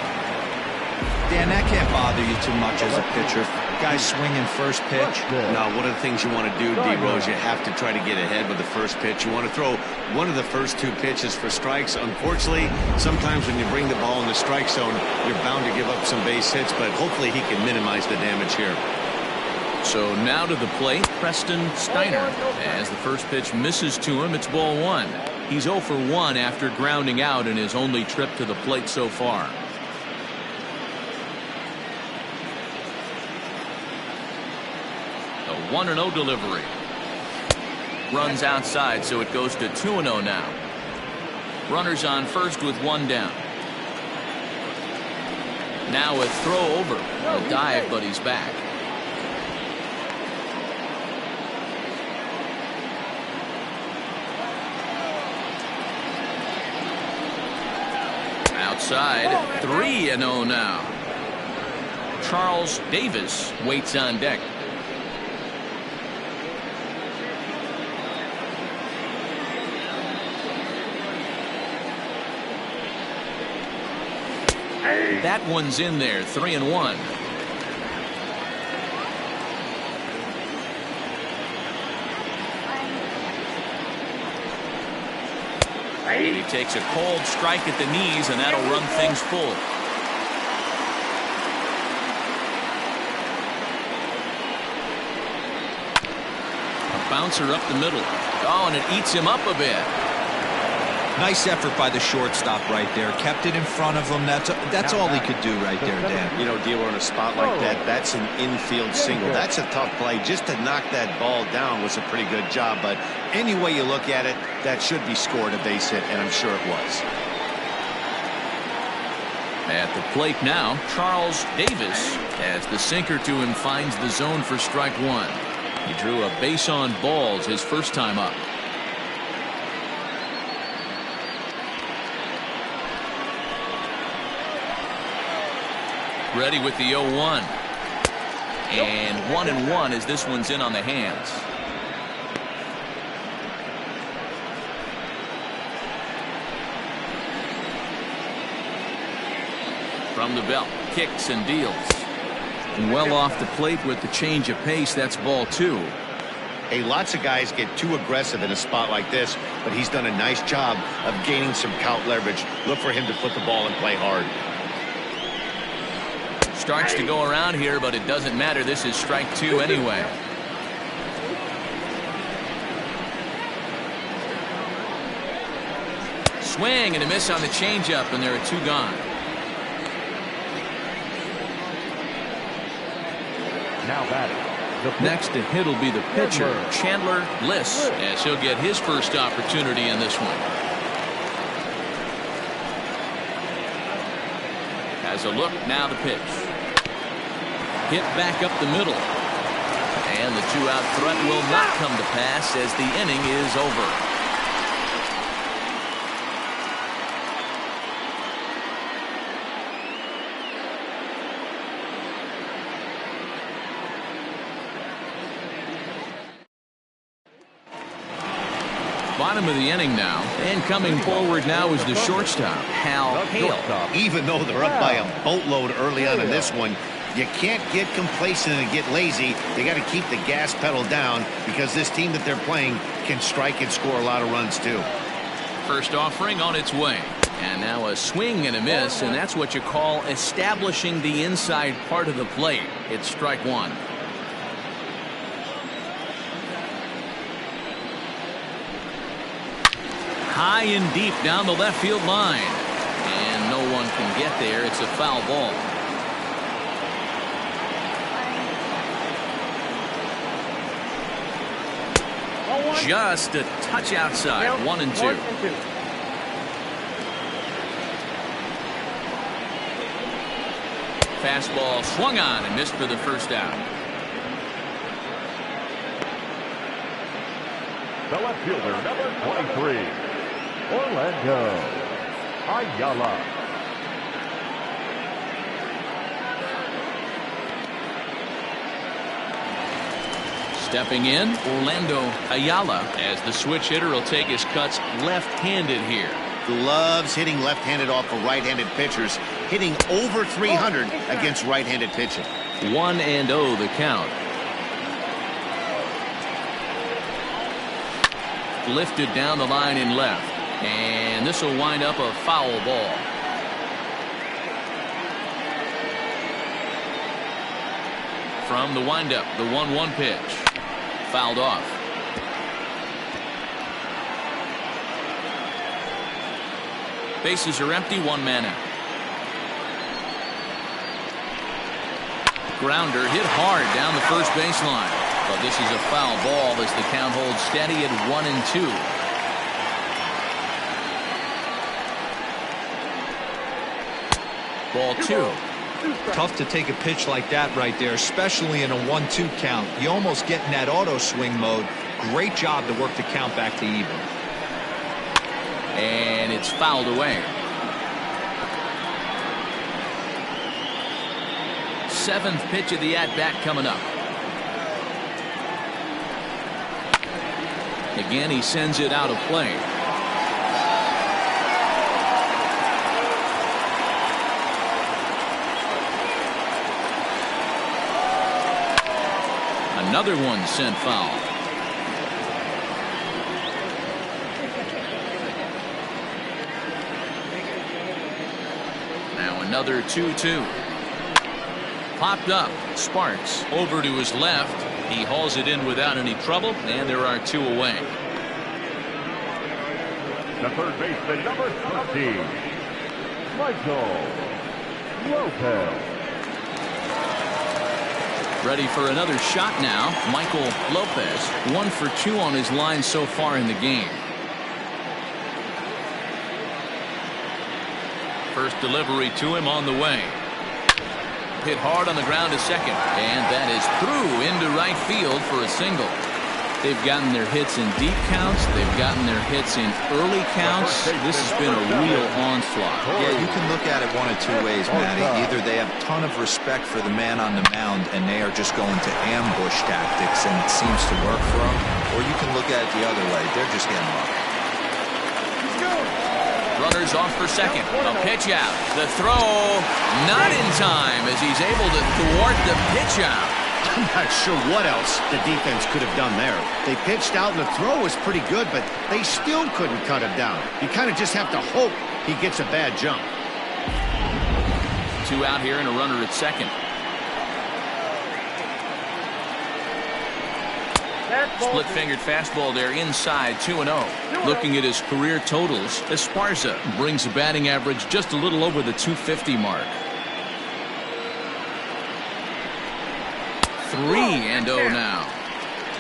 Dan, that can't bother you too much as a pitcher. Guys swinging first pitch. Now, one of the things you want to do, D-Rose, you have to try to get ahead with the first pitch. You want to throw one of the first two pitches for strikes. Unfortunately, sometimes when you bring the ball in the strike zone, you're bound to give up some base hits, but hopefully he can minimize the damage here. So now to the plate, Preston Steiner. As the first pitch misses to him, it's ball one. He's 0 for 1 after grounding out in his only trip to the plate so far. A 1-0 delivery. Runs outside, so it goes to 2-0 now. Runners on first with one down. Now a throw over. A dive, but he's back. Outside, 3-0 now. Charles Davis waits on deck. That one's in there, 3-1. And he takes a cold strike at the knees, and that'll run things full. A bouncer up the middle. Oh, and it eats him up a bit. Nice effort by the shortstop right there. Kept it in front of him. That's all he could do right there, Dan. You know, Dealer, in a spot like that, that's an infield single. That's a tough play. Just to knock that ball down was a pretty good job. But any way you look at it, that should be scored a base hit, and I'm sure it was. At the plate now, Charles Davis, as the sinker to him finds the zone for strike one. He drew a base on balls his first time up. Ready with the 0-1. And 1-1 as this one's in on the hands. From the belt, kicks and deals. Well off the plate with the change of pace. That's ball two. Hey, lots of guys get too aggressive in a spot like this, but he's done a nice job of gaining some count leverage. Look for him to put the ball and play hard. Starts to go around here, but it doesn't matter. This is strike two anyway. Swing and a miss on the changeup, and there are two gone. Now batting. Next to hit will be the pitcher, Chandler Bliss, as he'll get his first opportunity in this one. Has a look, now the pitch. Hit back up the middle. And the two-out threat will not come to pass as the inning is over. Bottom of the inning now, and coming forward now is the shortstop, Hal Hale. Even though they're up by a boatload early on in this one, you can't get complacent and get lazy. They got to keep the gas pedal down because this team that they're playing can strike and score a lot of runs too. First offering on its way, and now a swing and a miss, and that's what you call establishing the inside part of the plate. It's strike one. High and deep down the left field line, and no one can get there. It's a foul ball. Just a touch outside. 1-2. Fastball swung on and missed for the first out. The left fielder, number 23, Orlando Ayala. Stepping in, Orlando Ayala, as the switch hitter will take his cuts left-handed here. Loves hitting left-handed off of right-handed pitchers, hitting over 300 against right-handed pitching. 1-0 the count. Lifted down the line in left, and this will wind up a foul ball. From the windup, the 1-1 pitch. Fouled off. Bases are empty, one man out. Grounder hit hard down the first baseline, but this is a foul ball as the count holds steady at 1-2. Ball 2. Tough to take a pitch like that right there, especially in a 1-2 count. You almost get in that auto swing mode. Great job to work the count back to even. And it's fouled away. 7th pitch of the at-bat coming up. Again, he sends it out of play. Another one sent foul. Now another 2-2. Popped up. Sparks over to his left. He hauls it in without any trouble, and there are 2 away. The third baseman, number 13, Michael Lopez. Ready for another shot now. Michael Lopez, 1 for 2 on his line so far in the game. First delivery to him on the way. Hit hard on the ground to second, and that is through into right field for a single. They've gotten their hits in deep counts. They've gotten their hits in early counts. This has been a real onslaught. Yeah, you can look at it one of 2 ways, Matty. Either they have a ton of respect for the man on the mound and they are just going to ambush tactics and it seems to work for them, or you can look at it the other way. They're just getting lucky. Runners off for second. A pitch out. The throw not in time as he's able to thwart the pitch out. I'm not sure what else the defense could have done there. They pitched out and the throw was pretty good, but they still couldn't cut him down. You kind of just have to hope he gets a bad jump. 2 out here and a runner at second. Split-fingered fastball there inside, 2-0. Looking at his career totals, Esparza brings a batting average just a little over the 250 mark. 3-0 now.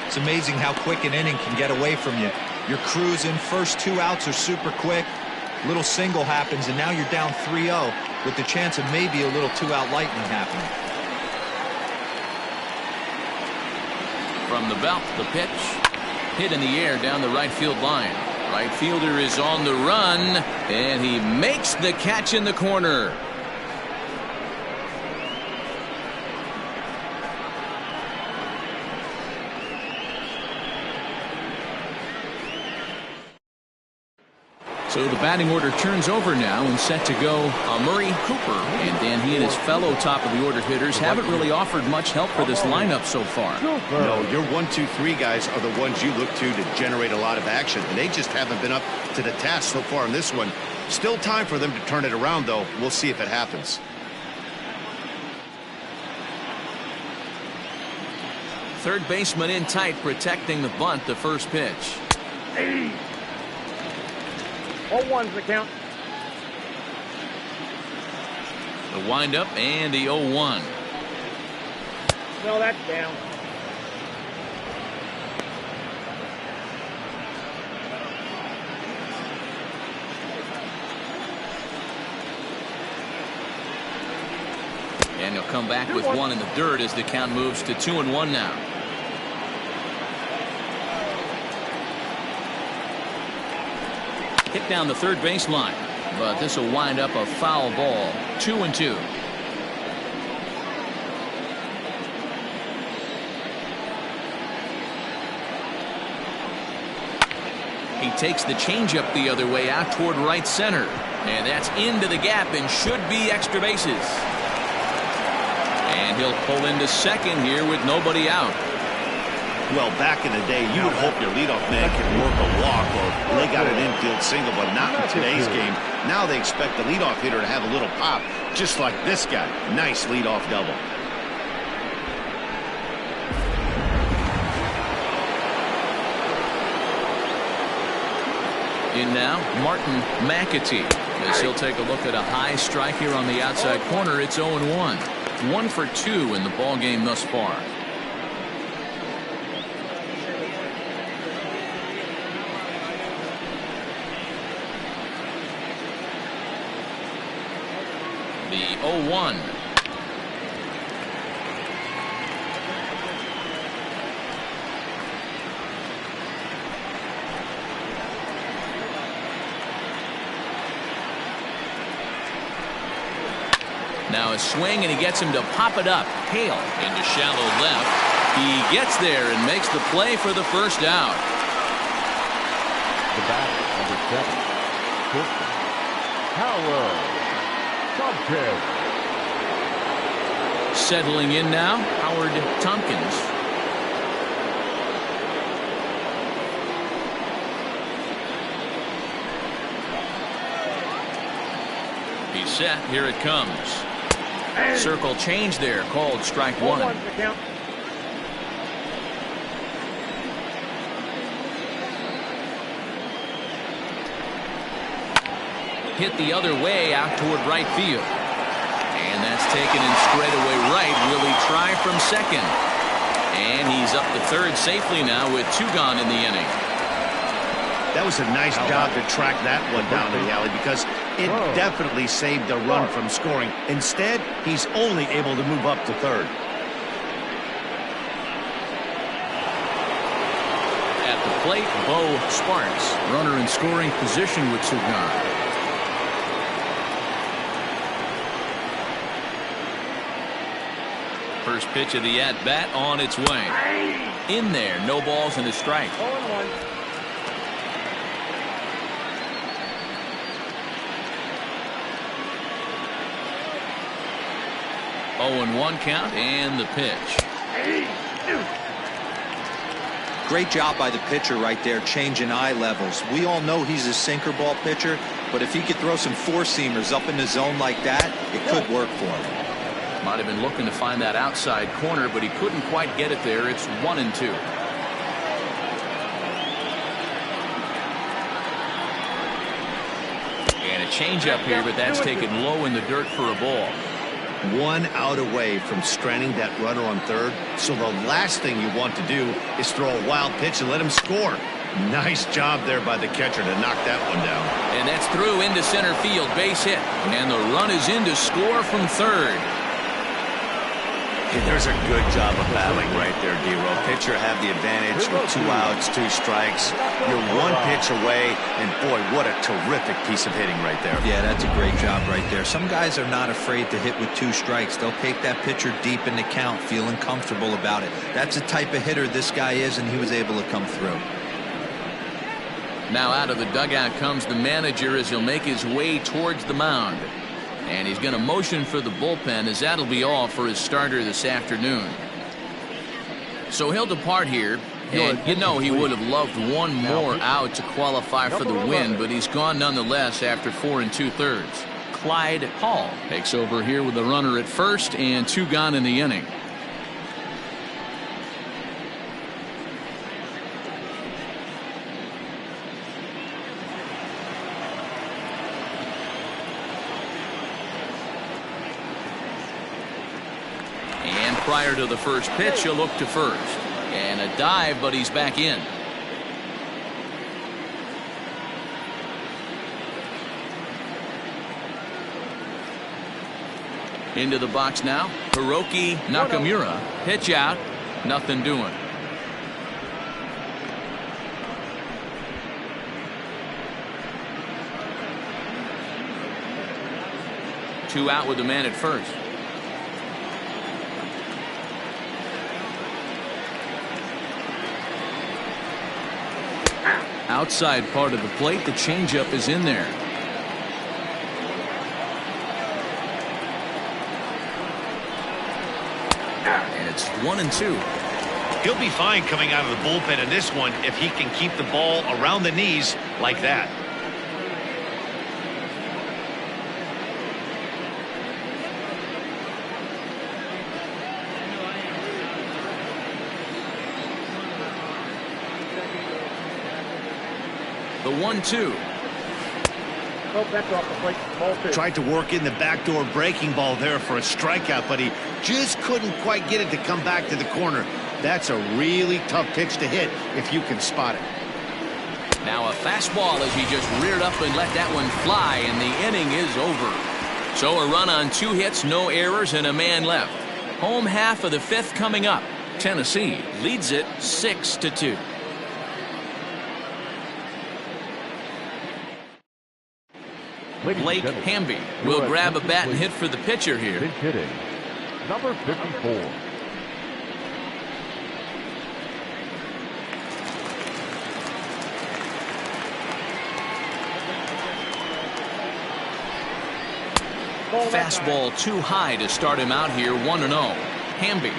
It's amazing how quick an inning can get away from you. You're cruising. First 2 outs are super quick. Little single happens, and now you're down 3-0 with the chance of maybe a little 2-out lightning happening. From the belt, the pitch. Hit in the air down the right field line. Right fielder is on the run, and he makes the catch in the corner. So the batting order turns over now and set to go Murray, Cooper, and Dan, he and his fellow top of the order hitters haven't really offered much help for this lineup so far. No, your 1, 2, 3 guys are the ones you look to generate a lot of action, and they just haven't been up to the task so far in this one. Still time for them to turn it around, though. We'll see if it happens. Third baseman in tight, protecting the bunt, the first pitch. 0-1's the count. The windup and the 0-1. No, that's down. And he'll come back with 1 in the dirt as the count moves to 2-1 now. Hit down the third baseline, but this will wind up a foul ball. 2-2. He takes the changeup the other way out toward right center, and that's into the gap and should be extra bases. And he'll pull into second here with nobody out. Well, back in the day, you would hope your leadoff man can work a walk or leg out an infield single, but not in today's game. Now they expect the leadoff hitter to have a little pop, just like this guy. Nice leadoff double. In now, Martin McAtee, as he'll take a look at a high strike here on the outside corner. It's 0-1. 1 for 2 in the ball game thus far. The 0-1. Now a swing, and he gets him to pop it up. Hale into shallow left. He gets there and makes the play for the first out. The batter, number 7, Howard Tompkins. Settling in now, Howard Tompkins. He's set. Here it comes. Circle change there, called strike one. Hit the other way out toward right field. And that's taken in straightaway right. Will he try from second? And he's up to third safely now with 2 gone in the inning. That was a nice job to track that one down to the alley, because it definitely saved a run from scoring. Instead, he's only able to move up to third. At the plate, Bo Sparks, runner in scoring position with 2 gone. First pitch of the at-bat on its way. In there, no balls and a strike. 0-1. (0-1) count, and the pitch. Great job by the pitcher right there, changing eye levels. We all know he's a sinker ball pitcher, but if he could throw some four-seamers up in the zone like that, it could work for him. Might have been looking to find that outside corner, but he couldn't quite get it there. It's 1-2. And a changeup here, but that's taken low in the dirt for a ball. 1 out away from stranding that runner on third, so the last thing you want to do is throw a wild pitch and let him score. Nice job there by the catcher to knock that one down. And that's through into center field, base hit, and the run is in to score from third. Hey, there's a good job of battling right there, D-Row. Pitcher have the advantage with 2 outs, 2 strikes. You're 1 pitch away, and boy, what a terrific piece of hitting right there. Yeah, that's a great job right there. Some guys are not afraid to hit with 2 strikes. They'll take that pitcher deep in the count, feeling comfortable about it. That's the type of hitter this guy is, and he was able to come through. Now out of the dugout comes the manager as he'll make his way towards the mound. And he's going to motion for the bullpen, as that'll be all for his starter this afternoon. So he'll depart here, and you know he would have loved 1 more out to qualify for the win, but he's gone nonetheless after 4 2/3. Clyde Hall takes over here with the runner at first and 2 gone in the inning. Prior to the first pitch, he'll look to first. And a dive, but he's back in. Into the box now, Hiroki Nakamura. Pitch out, nothing doing. Two out with the man at first. Outside part of the plate, the changeup is in there. It's 1-2. He'll be fine coming out of the bullpen in this one if he can keep the ball around the knees like that. The 1-2. Oh, that's off the plate. Ball two. Tried to work in the backdoor breaking ball there for a strikeout, but he just couldn't quite get it to come back to the corner. That's a really tough pitch to hit if you can spot it. Now a fastball as he just reared up and let that one fly, and the inning is over. So a run on 2 hits, no errors, and a man left. Home half of the 5th coming up. Tennessee leads it 6-2. Blake Hamby will grab a bat and hit for the pitcher here. Pinch hitting, number 54. Fastball too high to start him out here. 1-0. Hamby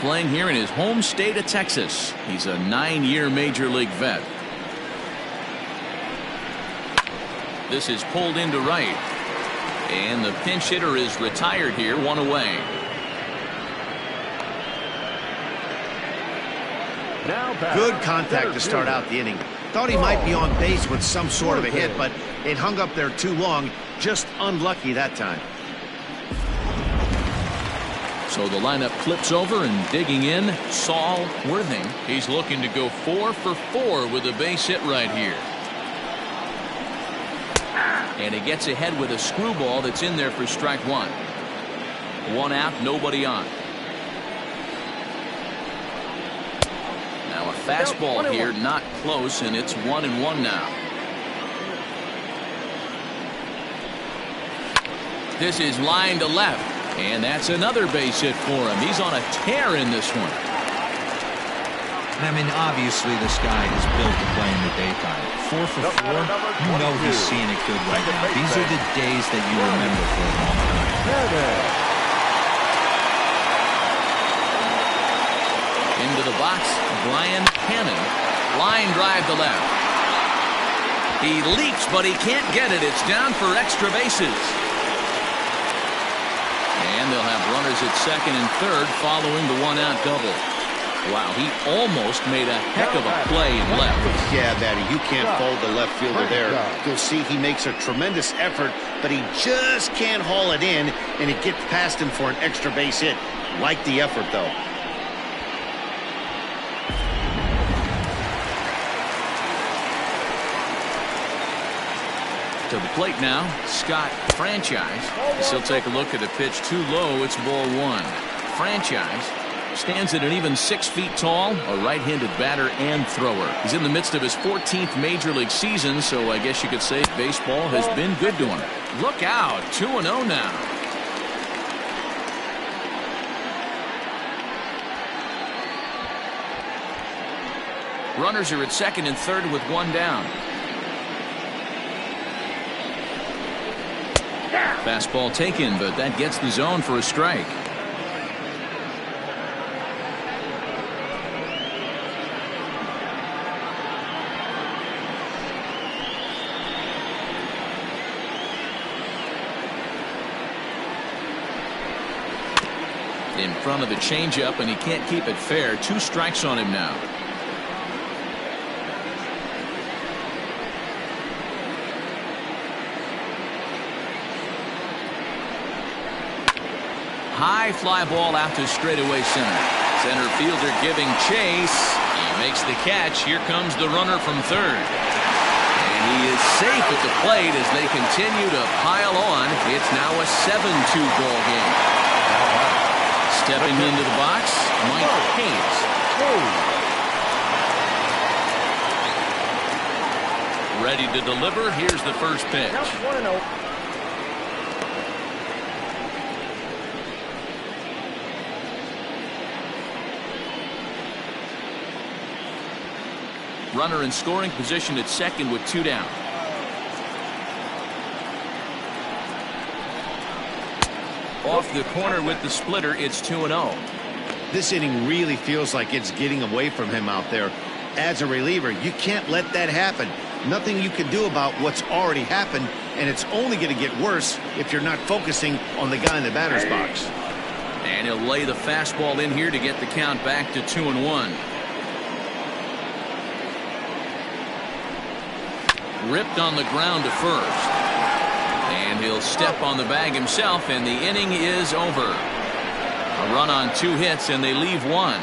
playing here in his home state of Texas. He's a 9-year major league vet. This is pulled into right, and the pinch hitter is retired here. 1 away. Good contact to start out the inning. Thought he might be on base with some sort of a hit, but it hung up there too long. Just unlucky that time. So the lineup flips over, and digging in, Saul Worthing. He's looking to go 4 for 4 with a base hit right here. And he gets ahead with a screwball that's in there for strike 1. 1 out, nobody on. Now a fastball here, not close, and it's 1-1 now. This is line to left, and that's another base hit for him. He's on a tear in this one. I mean, obviously this guy is built to play in the daytime. 4 for 4, you know he's seeing it good right now. These are the days that you remember for a long time. Into the box, Brian Cannon. Line drive to left. He leaps, but he can't get it. It's down for extra bases. And they'll have runners at second and third following the 1-out double. Wow, he almost made a heck of a play in left. Yeah, Matty, you can't fold the left fielder there. You'll see he makes a tremendous effort, but he just can't haul it in, and it gets past him for an extra base hit. Like the effort, though. To the plate now, Scott Franchise. As he'll take a look at a pitch too low. It's ball 1. Franchise stands at an even 6 feet tall, a right-handed batter and thrower. He's in the midst of his 14th major league season, so I guess you could say baseball has been good to him. Look out, 2-0 now. Runners are at second and third with 1 down. Fastball taken, but that gets the zone for a strike. In front of the changeup, and he can't keep it fair. 2 strikes on him now. High fly ball out to straightaway center. Center fielder giving chase. He makes the catch. Here comes the runner from third. And he is safe at the plate as they continue to pile on. It's now a 7-2 ball game. Stepping into the box, Mike Hayes. Ready to deliver. Here's the first pitch. 1-0. Runner in scoring position at second with 2 down. Off the corner with the splitter, it's 2-0. This inning really feels like it's getting away from him out there. As a reliever, you can't let that happen. Nothing you can do about what's already happened, and it's only going to get worse if you're not focusing on the guy in the batter's box. And he'll lay the fastball in here to get the count back to 2-1. Ripped on the ground to first. And he'll step on the bag himself, and the inning is over. A run on 2 hits, and they leave 1.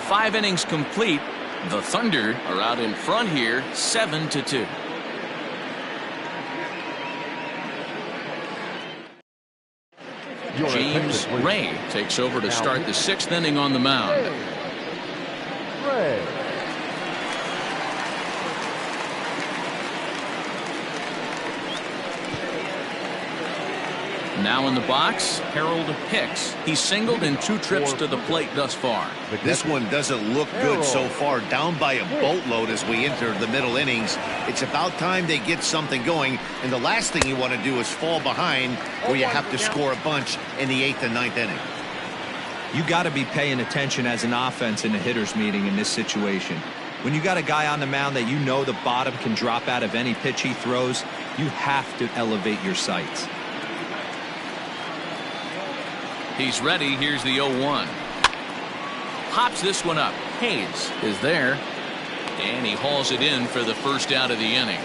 5 innings complete. The Thunder are out in front here, 7-2. James Ray takes over to start the 6th inning on the mound. Ray. Now in the box, Harold Hicks. He's singled in 2 trips to the plate thus far. This one doesn't look good so far. Down by a boatload as we enter the middle innings. It's about time they get something going, and the last thing you want to do is fall behind where you have to score a bunch in the 8th and 9th inning. You got to be paying attention as an offense in a hitter's meeting in this situation. When you got a guy on the mound that you know the bottom can drop out of any pitch he throws, you have to elevate your sights. He's ready. Here's the 0-1. Pops this one up. Hayes is there. And he hauls it in for the first out of the inning.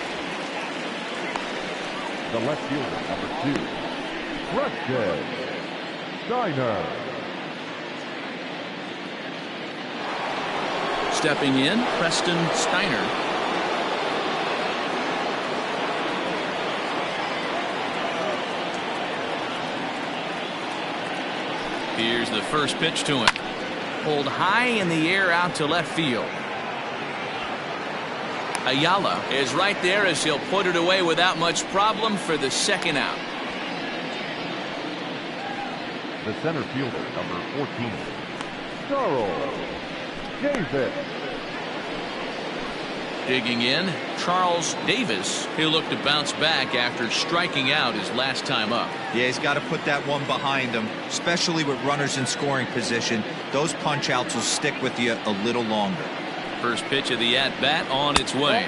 The left fielder, number 2, Preston Steiner. Stepping in, Preston Steiner. Here's the first pitch to him. Pulled high in the air out to left field. Ayala is right there as he'll put it away without much problem for the 2nd out. The center fielder, number 14, Charles Davis. Digging in, Charles Davis. He'll look to bounce back after striking out his last time up. Yeah, he's got to put that one behind him, especially with runners in scoring position. Those punch outs will stick with you a little longer. First pitch of the at-bat on its way.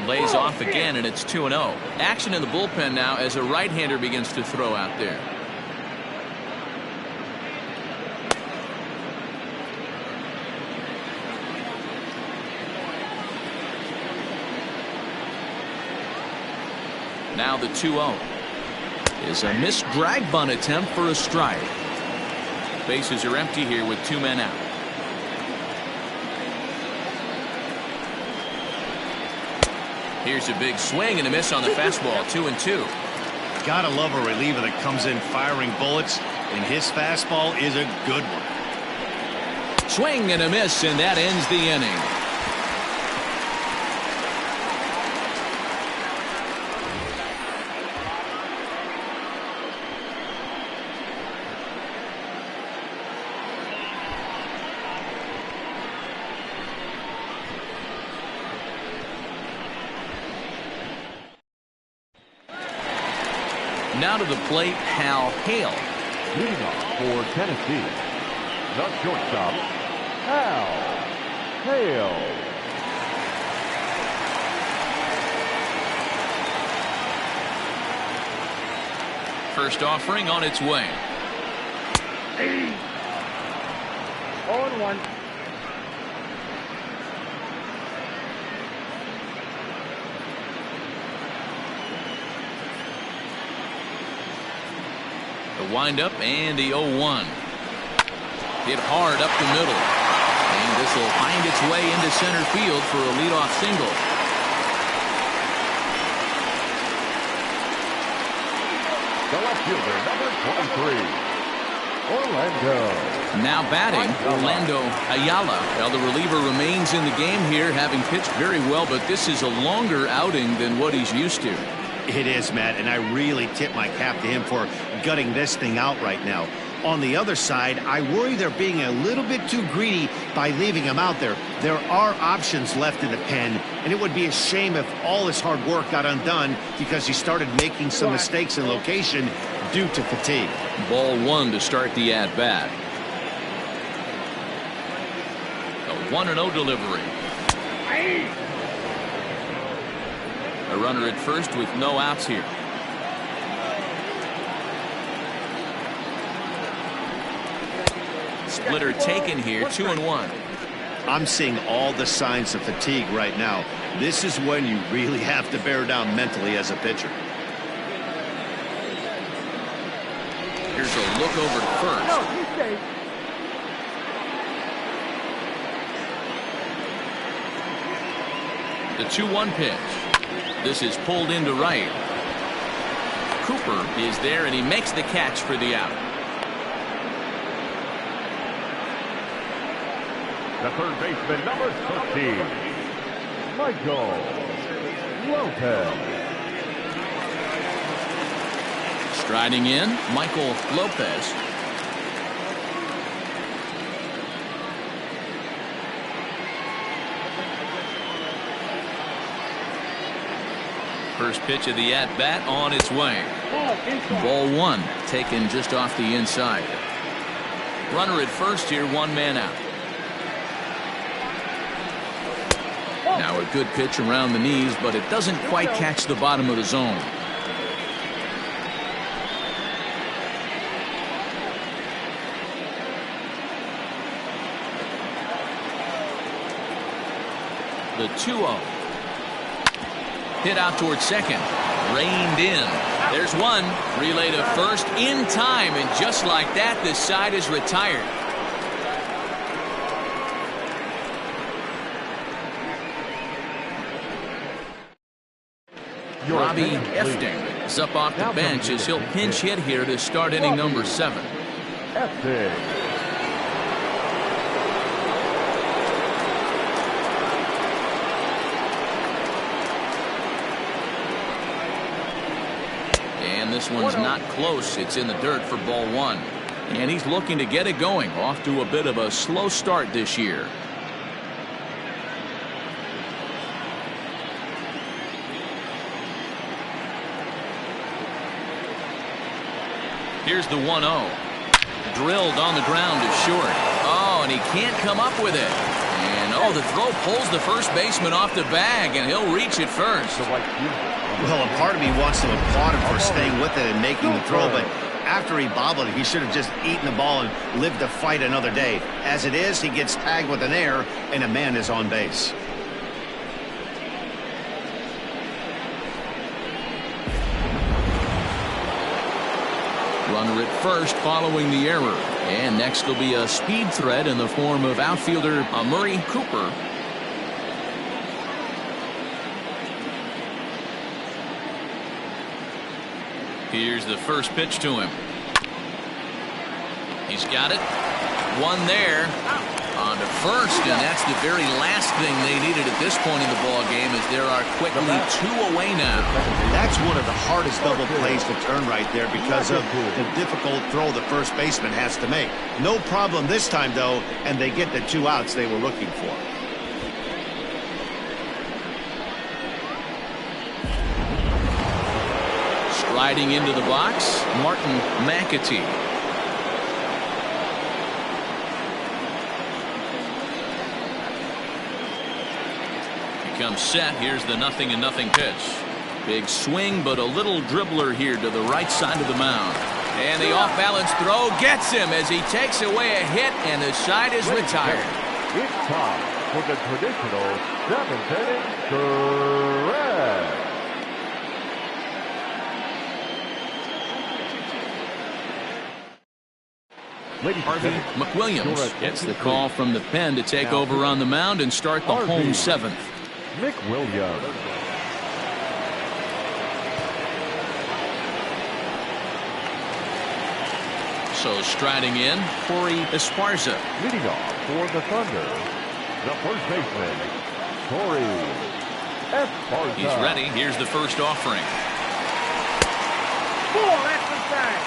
Lays off again, and it's 2-0. Action in the bullpen now as a right-hander begins to throw out there. Now the 2-0 is a missed drag bunt attempt for a strike. Bases are empty here with 2 men out. Here's a big swing and a miss on the fastball. 2-2. Gotta love a reliever that comes in firing bullets, and his fastball is a good one. Swing and a miss, and that ends the inning. Now to the plate, Hal Hale. Leading off for Tennessee, the shortstop, Hal Hale. First offering on its way. 0-1. The windup and the 0-1. Hit hard up the middle. And this will find its way into center field for a leadoff single. The left fielder, number 23, Orlando. Now batting, Orlando Ayala. Well, the reliever remains in the game here, having pitched very well, but this is a longer outing than what he's used to. It is, Matt, and I really tip my cap to him for gutting this thing out right now. On the other side, I worry they're being a little bit too greedy by leaving him out there. There are options left in the pen, and it would be a shame if all his hard work got undone because he started making some mistakes in location due to fatigue. Ball one to start the at-bat. A 1-0 delivery. A runner at first with no outs here. Splitter taken here, 2-1. I'm seeing all the signs of fatigue right now. This is when you really have to bear down mentally as a pitcher. Here's a look over to first. The 2-1 pitch. This is pulled into right. Cooper is there, and he makes the catch for the out. The third baseman, number 13, Michael Lopez. Striding in, Michael Lopez. First pitch of the at-bat on its way. Ball one, taken just off the inside. Runner at first here, one man out. Now a good pitch around the knees, but it doesn't quite catch the bottom of the zone. The 2-0. Hit out towards second. Reined in. There's one. Relay to first in time, and just like that, this side is retired. Robbie Efting is up off the bench as he'll pinch hit here to start inning number 7. And this one's not close. It's in the dirt for ball one. And he's looking to get it going. Off to a bit of a slow start this year. Here's the 1-0. Drilled on the ground to short. Oh, and he can't come up with it. And, oh, the throw pulls the first baseman off the bag, and he'll reach it first. Well, a part of me wants to applaud him for staying with it and making the throw, but after he bobbled it, he should have just eaten the ball and lived to fight another day. As it is, he gets tagged with an error, and a man is on base. Runner at first following the error. And next will be a speed threat in the form of outfielder Murray Cooper. Here's the first pitch to him. He's got it. One there. On to first, and that's the very last thing they needed at this point in the ball game, as there are quickly 2 away now. That's one of the hardest double plays to turn right there because of the difficult throw the first baseman has to make. No problem this time, though, and they get the 2 outs they were looking for. Striding into the box, Martin McAtee. Comes set. Here's the 0-0 pitch. Big swing, but a little dribbler here to the right side of the mound. And the off-balance throw gets him as he takes away a hit, and the side is retired. It's time for the traditional 7th inning stretch. Harvey McWilliams gets the call from the pen to take over on the mound and start the home 7th. McWilliams. So striding in, Corey Esparza. Leading off for the Thunder, the first baseman, Corey Esparza. He's ready. Here's the first offering. Ball, that's the strike.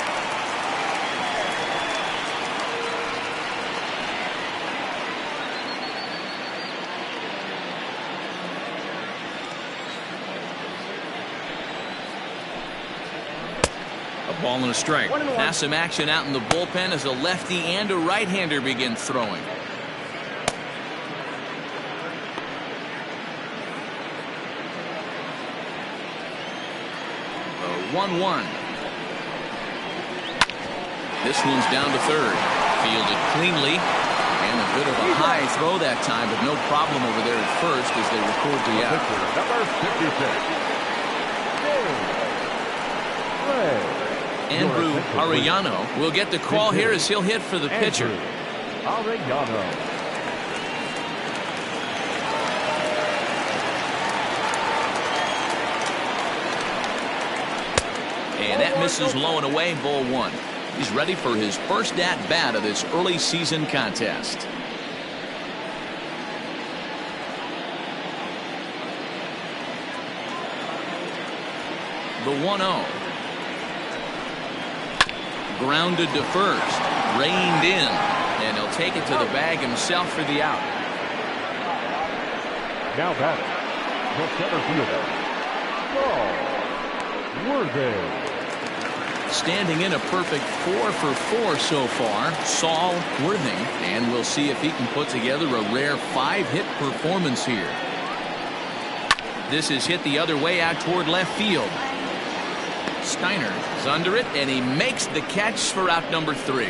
A ball and a strike. Now some action out in the bullpen as a lefty and a right-hander begin throwing. The 1-1. This one's down to third. Fielded cleanly. And a bit of a high throw that time, but no problem over there at first as they record the out. Number 56. Andrew Arellano will get the call here as he'll hit for the pitcher. Arellano. And that misses low and away, ball one. He's ready for his first at-bat of this early season contest. The 1-0. Grounded to first. Reined in. And he'll take it to the bag himself for the out. Now batting, the center fielder, Saul Worthy. Standing in a perfect 4 for 4 so far, Saul Worthing, and we'll see if he can put together a rare 5-hit performance here. This is hit the other way out toward left field. Steiner is under it, and he makes the catch for out number 3.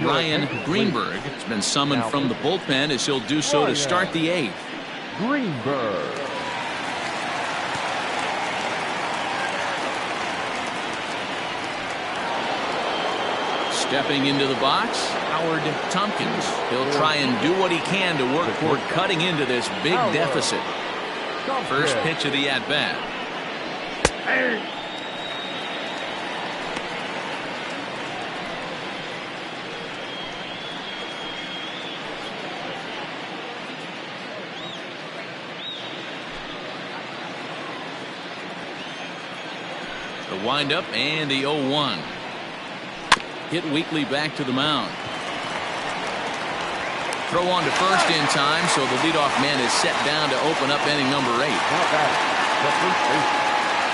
Ryan Greenberg has been summoned from the bullpen as he'll do so to start the 8th. Greenberg. Stepping into the box, Howard Tompkins. He'll try and do what he can to work toward cutting into this big deficit. First pitch of the at-bat. The windup and the 0-1. Hit weakly back to the mound. Throw on to first in time, so the leadoff man is set down to open up inning number 8.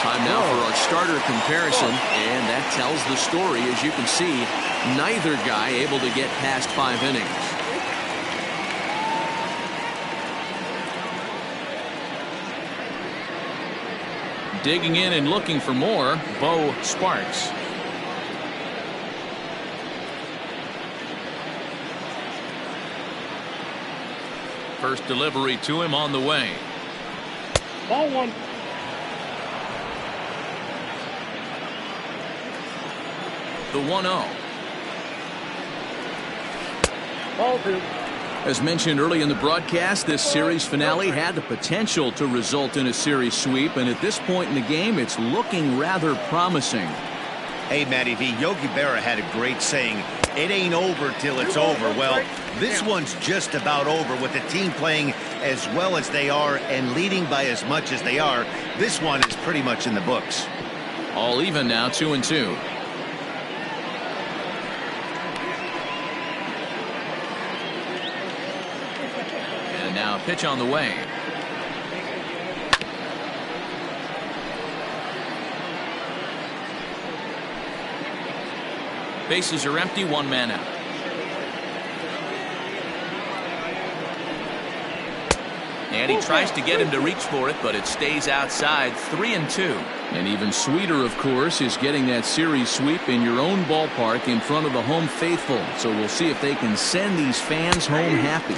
Time now for our starter comparison, and that tells the story. As you can see, neither guy able to get past 5 innings. Digging in and looking for more, Bo Sparks. First delivery to him on the way. Ball 1. The 1-0. Ball 2. As mentioned early in the broadcast, this series finale had the potential to result in a series sweep, and at this point in the game, it's looking rather promising. Hey, Matty V, Yogi Berra had a great saying, it ain't over till it's over. Well, this one's just about over with the team playing as well as they are and leading by as much as they are. This one is pretty much in the books. All even now, 2-2. And now a pitch on the way. Bases are empty, 1 man out. And he tries to get him to reach for it, but it stays outside. 3-2. And even sweeter, of course, is getting that series sweep in your own ballpark in front of the home faithful. So we'll see if they can send these fans home happy.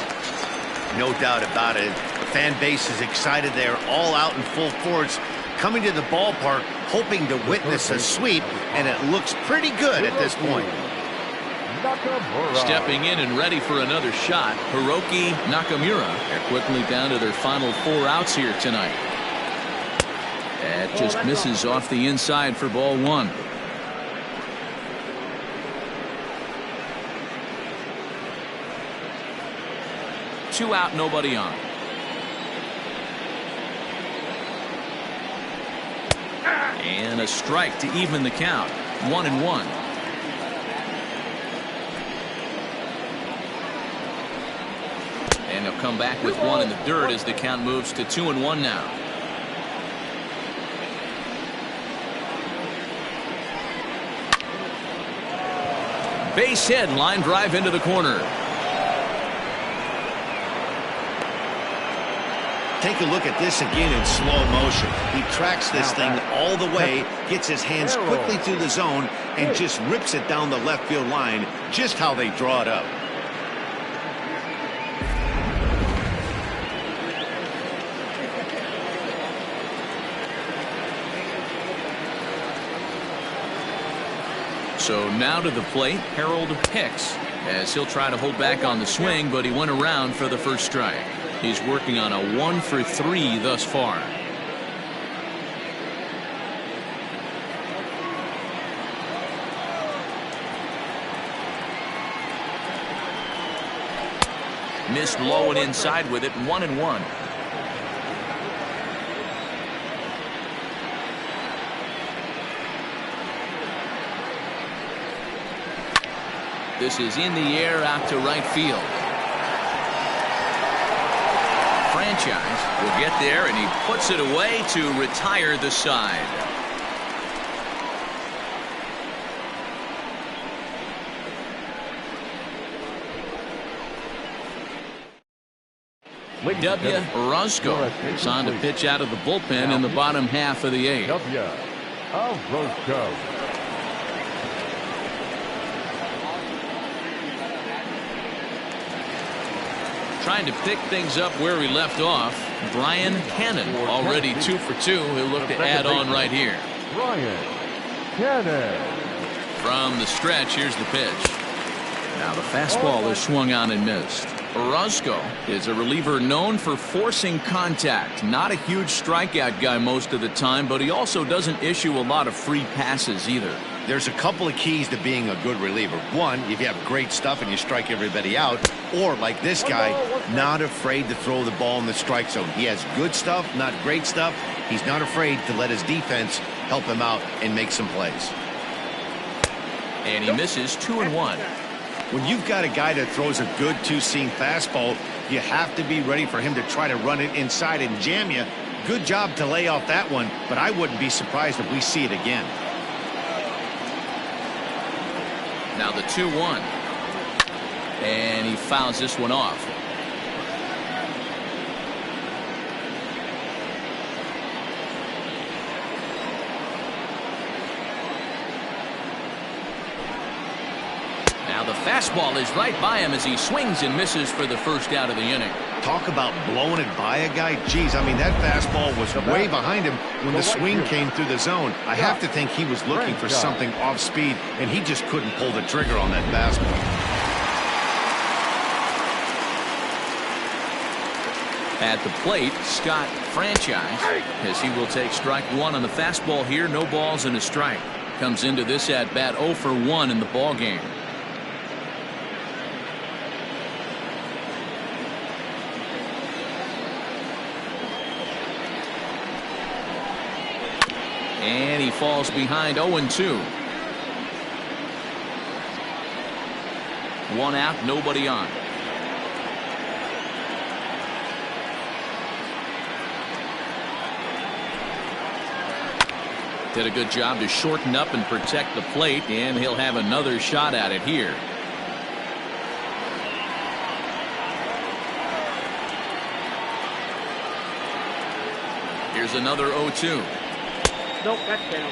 No doubt about it. The fan base is excited. They're all out in full force, coming to the ballpark, hoping to witness a sweep, and it looks pretty good at this point. Stepping in and ready for another shot, Hiroki Nakamura. They're quickly down to their final 4 outs here tonight. That just misses off the inside for ball 1. 2 out, nobody on. And a strike to even the count. 1-1. And he'll come back with 1 in the dirt as the count moves to 2-1 now. Base hit, line drive into the corner. Take a look at this again in slow motion. He tracks this thing all the way, gets his hands quickly through the zone, and just rips it down the left field line, just how they draw it up. So now to the plate, Harold Hicks, as he'll try to hold back on the swing, but he went around for the first strike. He's working on a 1 for 3 thus far. Missed low and inside with it, 1-1. This is in the air out to right field. Franchise will get there, and he puts it away to retire the side. W. Roscoe is on to pitch out of the bullpen in the bottom half of the 8th. W. of Roscoe. Trying to pick things up where he left off. Brian Cannon already 2 for 2. He'll look to add on right here. Brian Cannon. From the stretch, here's the pitch. Now the fastball is swung on and missed. Roscoe is a reliever known for forcing contact. Not a huge strikeout guy most of the time, but he also doesn't issue a lot of free passes either. There's a couple of keys to being a good reliever. One, if you have great stuff and you strike everybody out, or like this guy, not afraid to throw the ball in the strike zone. He has good stuff, not great stuff. He's not afraid to let his defense help him out and make some plays. And he misses 2-1. When you've got a guy that throws a good two-seam fastball, you have to be ready for him to try to run it inside and jam you. Good job to lay off that one, but I wouldn't be surprised if we see it again. Now the 2-1. And he fouls this one off. Now the fastball is right by him as he swings and misses for the first out of the inning. Talk about blowing it by a guy. Geez, I mean, that fastball was way behind him when the swing came through the zone. I have to think he was looking for something off speed, and he just couldn't pull the trigger on that fastball. At the plate, Scott Franchise, as he will take strike 1 on the fastball here. No balls and a strike. Comes into this at bat 0 for 1 in the ball game. And he falls behind 0-2. 1 out, nobody on. Did a good job to shorten up and protect the plate, and he'll have another shot at it here. Here's another 0-2. Nope, that's down.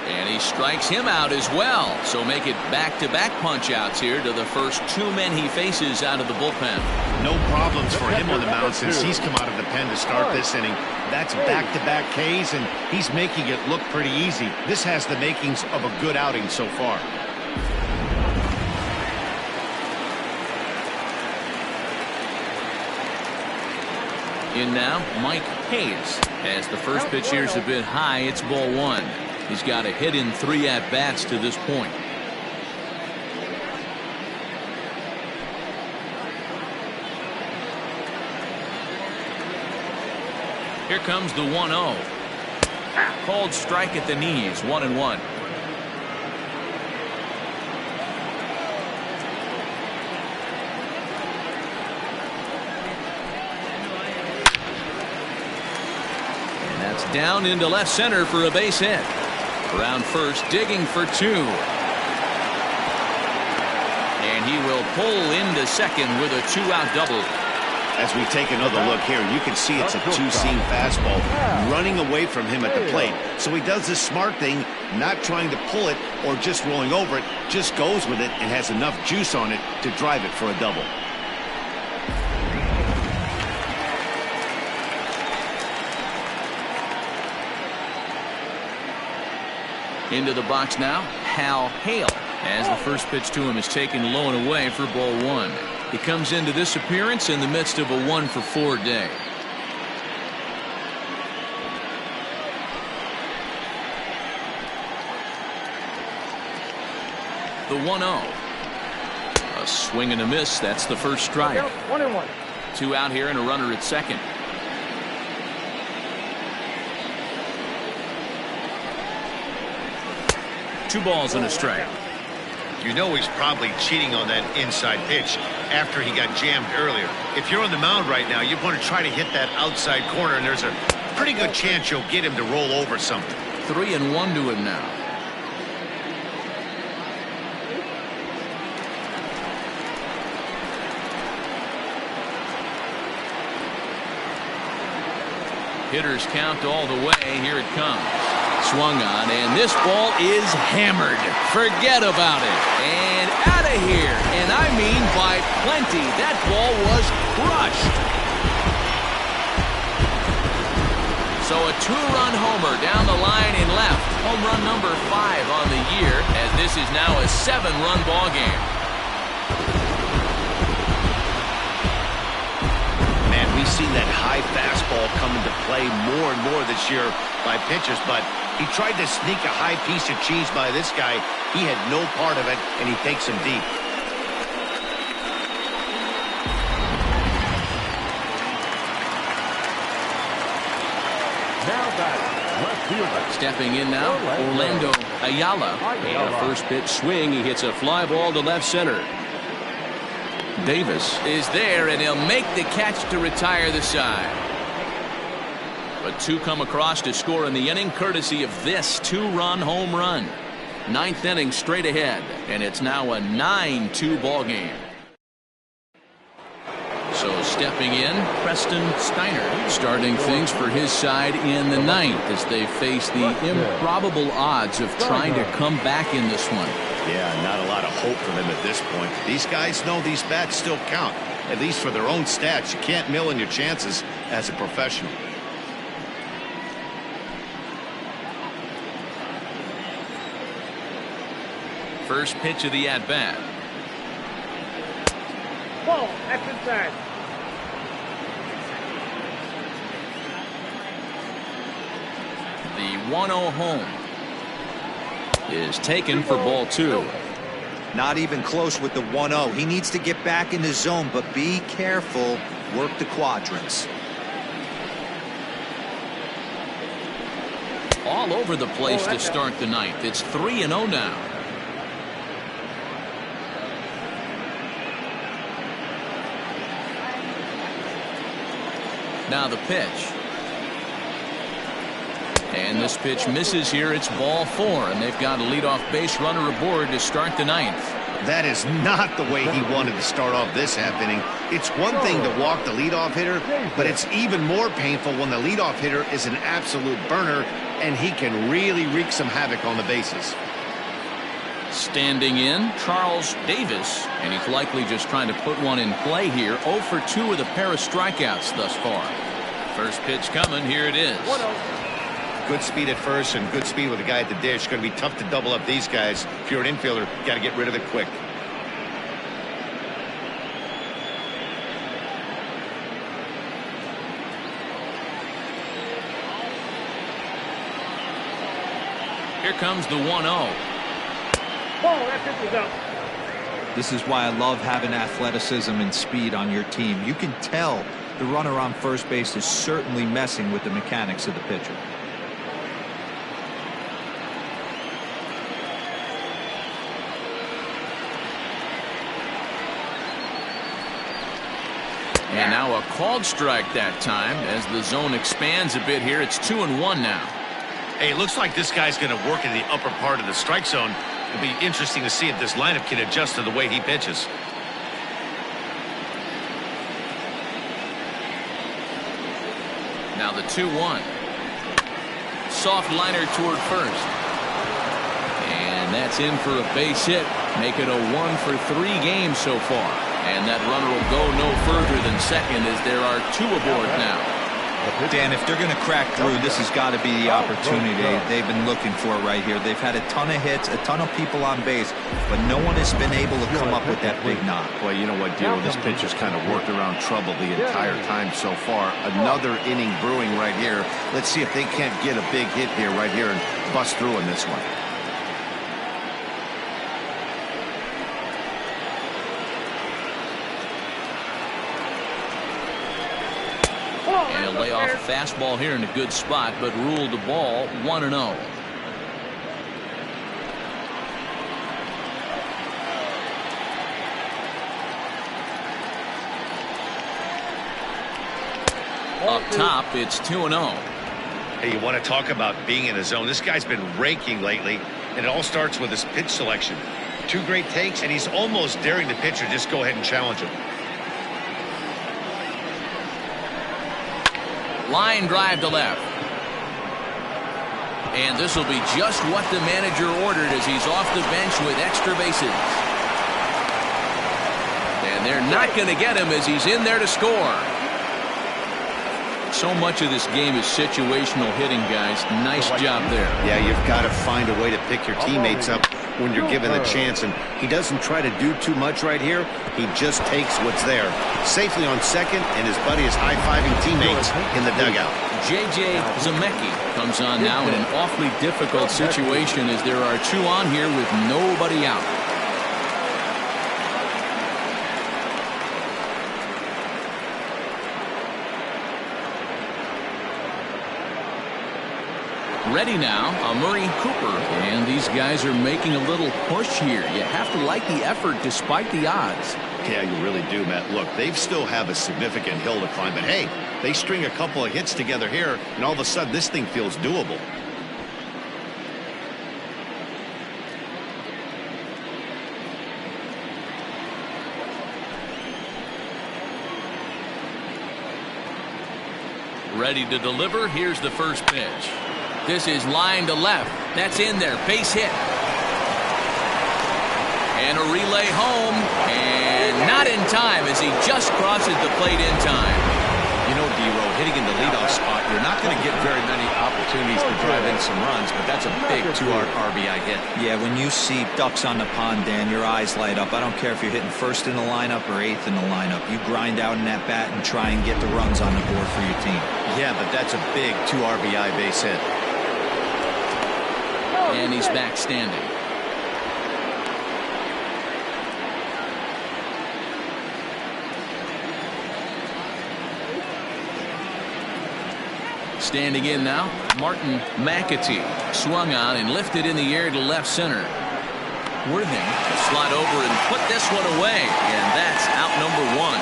And he strikes him out as well. So make it back-to-back punch-outs here to the first 2 men he faces out of the bullpen. No problems for him on the mound since he's come out of the pen to start this inning. That's back-to-back Ks, and he's making it look pretty easy. This has the makings of a good outing so far. In now, Mike Hayes. As the first pitch here is a bit high, it's ball 1. He's got a hit in 3 at-bats to this point. Here comes the 1-0. Called strike at the knees, 1-1. Down into left center for a base hit. Around first, digging for 2. And he will pull into second with a 2-out double. As we take another look here, you can see it's a two-seam fastball running away from him at the plate. So he does this smart thing, not trying to pull it or just rolling over it, just goes with it and has enough juice on it to drive it for a double. Into the box now, Hal Hale, as the first pitch to him is taken low and away for ball 1. He comes into this appearance in the midst of a 1-for-4 day. The 1-0. A swing and a miss. That's the first strike. 1-1. 2 out here and a runner at second. Two balls and a strike. You know he's probably cheating on that inside pitch after he got jammed earlier. If you're on the mound right now, you want to try to hit that outside corner, and there's a pretty good chance you'll get him to roll over something. 3-1 to him now. Hitters count all the way. Here it comes. Swung on, and this ball is hammered. Forget about it. And out of here. And I mean by plenty. That ball was crushed. So a 2-run homer down the line and left. Home run number 5 on the year, as this is now a 7-run ball game. Man, we've seen that high fastball come into play more and more this year by pitchers, but he tried to sneak a high piece of cheese by this guy. He had no part of it, and he takes him deep. Now batting, left fielder. Stepping in now, Orlando Ayala. And a first pitch swing. He hits a fly ball to left center. Davis is there, and he'll make the catch to retire the side. But 2 come across to score in the inning, courtesy of this 2-run home run. 9th inning straight ahead, and it's now a 9-2 ball game. So stepping in, Preston Steiner, starting things for his side in the 9th as they face the improbable odds of trying to come back in this one. Yeah, not a lot of hope for them at this point. These guys know these bats still count, at least for their own stats. You can't mill in your chances as a professional. First pitch of the at-bat. Ball, that's inside. The 1-0 home is taken for ball 2. Not even close with the 1-0. He needs to get back in the zone, but be careful. Work the quadrants. All over the place to start the 9th. It's 3-0 now. Now the pitch. And this pitch misses here. It's ball 4, and they've got a leadoff base runner aboard to start the 9th. That is not the way he wanted to start off this half inning. It's one thing to walk the leadoff hitter, but it's even more painful when the leadoff hitter is an absolute burner, and he can really wreak some havoc on the bases. Standing in, Charles Davis, and he's likely just trying to put one in play here. 0 for 2 with a pair of strikeouts thus far. First pitch coming. Here it is. Good speed at first and good speed with the guy at the dish. Going to be tough to double up these guys. If you're an infielder, got to get rid of it quick. Here comes the 1-0. This is why I love having athleticism and speed on your team. You can tell the runner on first base is certainly messing with the mechanics of the pitcher. And now a called strike that time as the zone expands a bit here. It's 2-1 now. Hey, it looks like this guy's going to work in the upper part of the strike zone. It'll be interesting to see if this lineup can adjust to the way he pitches. Now the 2-1. Soft liner toward first. And that's in for a base hit. Make it a 1 for 3 games so far. And that runner will go no further than second as there are 2 aboard now. Dan, if they're going to crack through, this has got to be the opportunity they've been looking for right here. They've had a ton of hits, a ton of people on base, but no one has been able to come up with that big knock. Well, you know what, Dero? This pitcher's kind of worked around trouble the entire time so far. Another inning brewing right here. Let's see if they can't get a big hit here right here and bust through in this one. And lay off a fastball here in a good spot, but ruled the ball 1-0. Up top, it's 2-0. Hey, you want to talk about being in the zone? This guy's been raking lately, and it all starts with his pitch selection. 2 great takes, and he's almost daring the pitcher just go ahead and challenge him. Line drive to left. And this will be just what the manager ordered as he's off the bench with extra bases. And they're not going to get him as he's in there to score. So much of this game is situational hitting, guys. Nice job there. Yeah, you've got to find a way to pick your teammates up when you're given the chance, and he doesn't try to do too much right here. He just takes what's there. Safely on second, and his buddy is high-fiving teammates in the dugout. J.J. Zemecki comes on now in an awfully difficult situation as there are 2 on here with nobody out. Ready now, Murray Cooper, and these guys are making a little push here. You have to like the effort despite the odds. Yeah, you really do, Matt. Look, they still have a significant hill to climb, but hey, they string a couple of hits together here, and all of a sudden this thing feels doable. Ready to deliver. Here's the first pitch. This is line to left. That's in there. Base hit. And a relay home. And not in time as he just crosses the plate in time. You know, Dero, hitting in the leadoff spot, you're not going to get very many opportunities to drive in some runs, but that's a big 2 RBI hit. Yeah, when you see ducks on the pond, Dan, your eyes light up. I don't care if you're hitting first in the lineup or 8th in the lineup. You grind out in that bat and try and get the runs on the board for your team. Yeah, but that's a big 2 RBI base hit. And he's back standing. Standing in now, Martin McAtee. Swung on and lifted in the air to left center. Worthing to slide over and put this one away. And that's out number 1.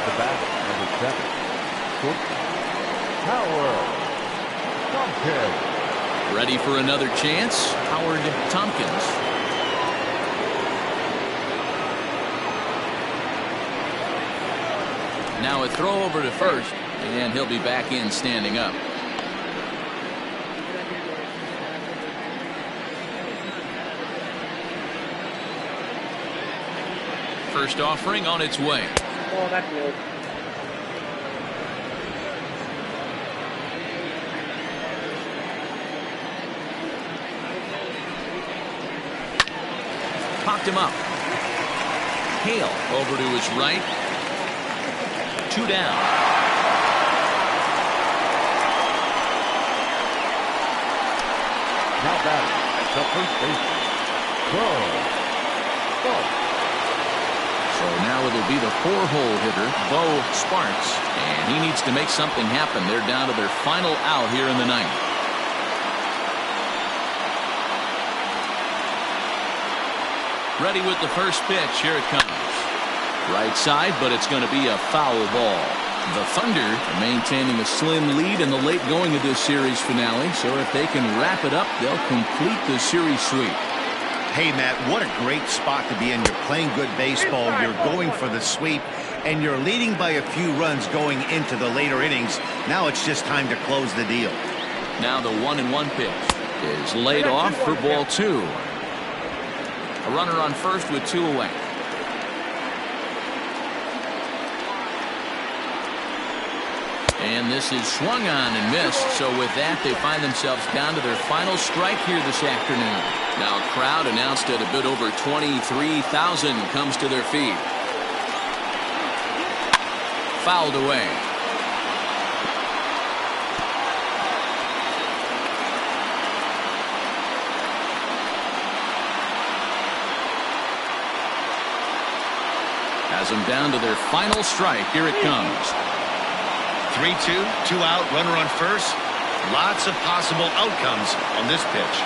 The batter, number 7, shortstop, Tompkins. Ready for another chance? Howard Tompkins. Now a throw over to first, and he'll be back in standing up. First offering on its way. Oh, that's good. Popped him up. Hale over to his right. 2 down. Now batting at the first base. So now it'll be the 4-hole hitter, Bo Sparks, and he needs to make something happen. They're down to their final out here in the ninth. Ready with the first pitch. Here it comes. Right side, but it's going to be a foul ball. The Thunder are maintaining a slim lead in the late going of this series finale, so if they can wrap it up, they'll complete the series sweep. Hey, Matt, what a great spot to be in. You're playing good baseball, you're going for the sweep, and you're leading by a few runs going into the later innings. Now it's just time to close the deal. Now the 1-1 pitch is laid off for ball 2. A runner on first with 2 away. And this is swung on and missed. So with that, they find themselves down to their final strike here this afternoon. Now a crowd announced at a bit over 23,000 comes to their feet. Fouled away. Has them down to their final strike. Here it comes. 3-2, 2 out, runner on first. Lots of possible outcomes on this pitch.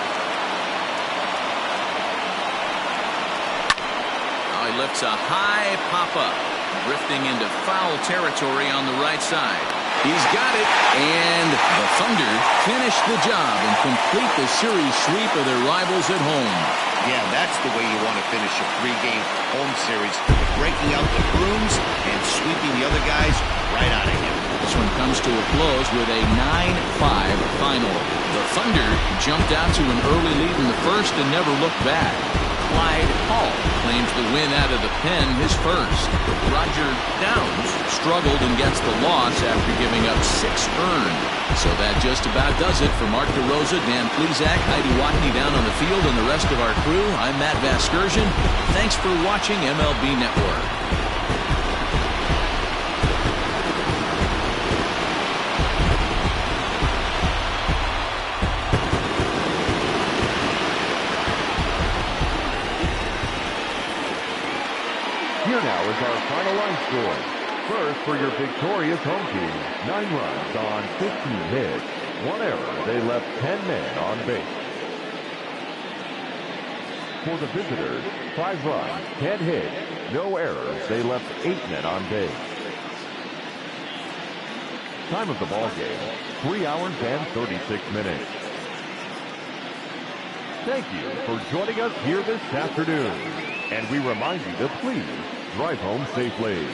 Now he lifts a high pop-up, drifting into foul territory on the right side. He's got it, and the Thunder finish the job and complete the series sweep of their rivals at home. Yeah, that's the way you want to finish a 3-game home series, breaking out the brooms and sweeping the other guys right out of here. This one comes to a close with a 9-5 final. The Thunder jumped out to an early lead in the first and never looked back. Clyde Hall claims the win out of the pen, his first. Roger Downs struggled and gets the loss after giving up 6 earned. So that just about does it for Mark DeRosa, Dan Plesac, Heidi Watney down on the field, and the rest of our crew. I'm Matt Vasgersian. Thanks for watching MLB Network. Here now is our final line score. First for your victorious home team, 9 runs on 15 hits. 1 error, they left 10 men on base. For the visitors, 5 runs, 10 hits, no errors, they left 8 men on base. Time of the ball game, 3 hours and 36 minutes. Thank you for joining us here this afternoon. And we remind you to please drive home safely.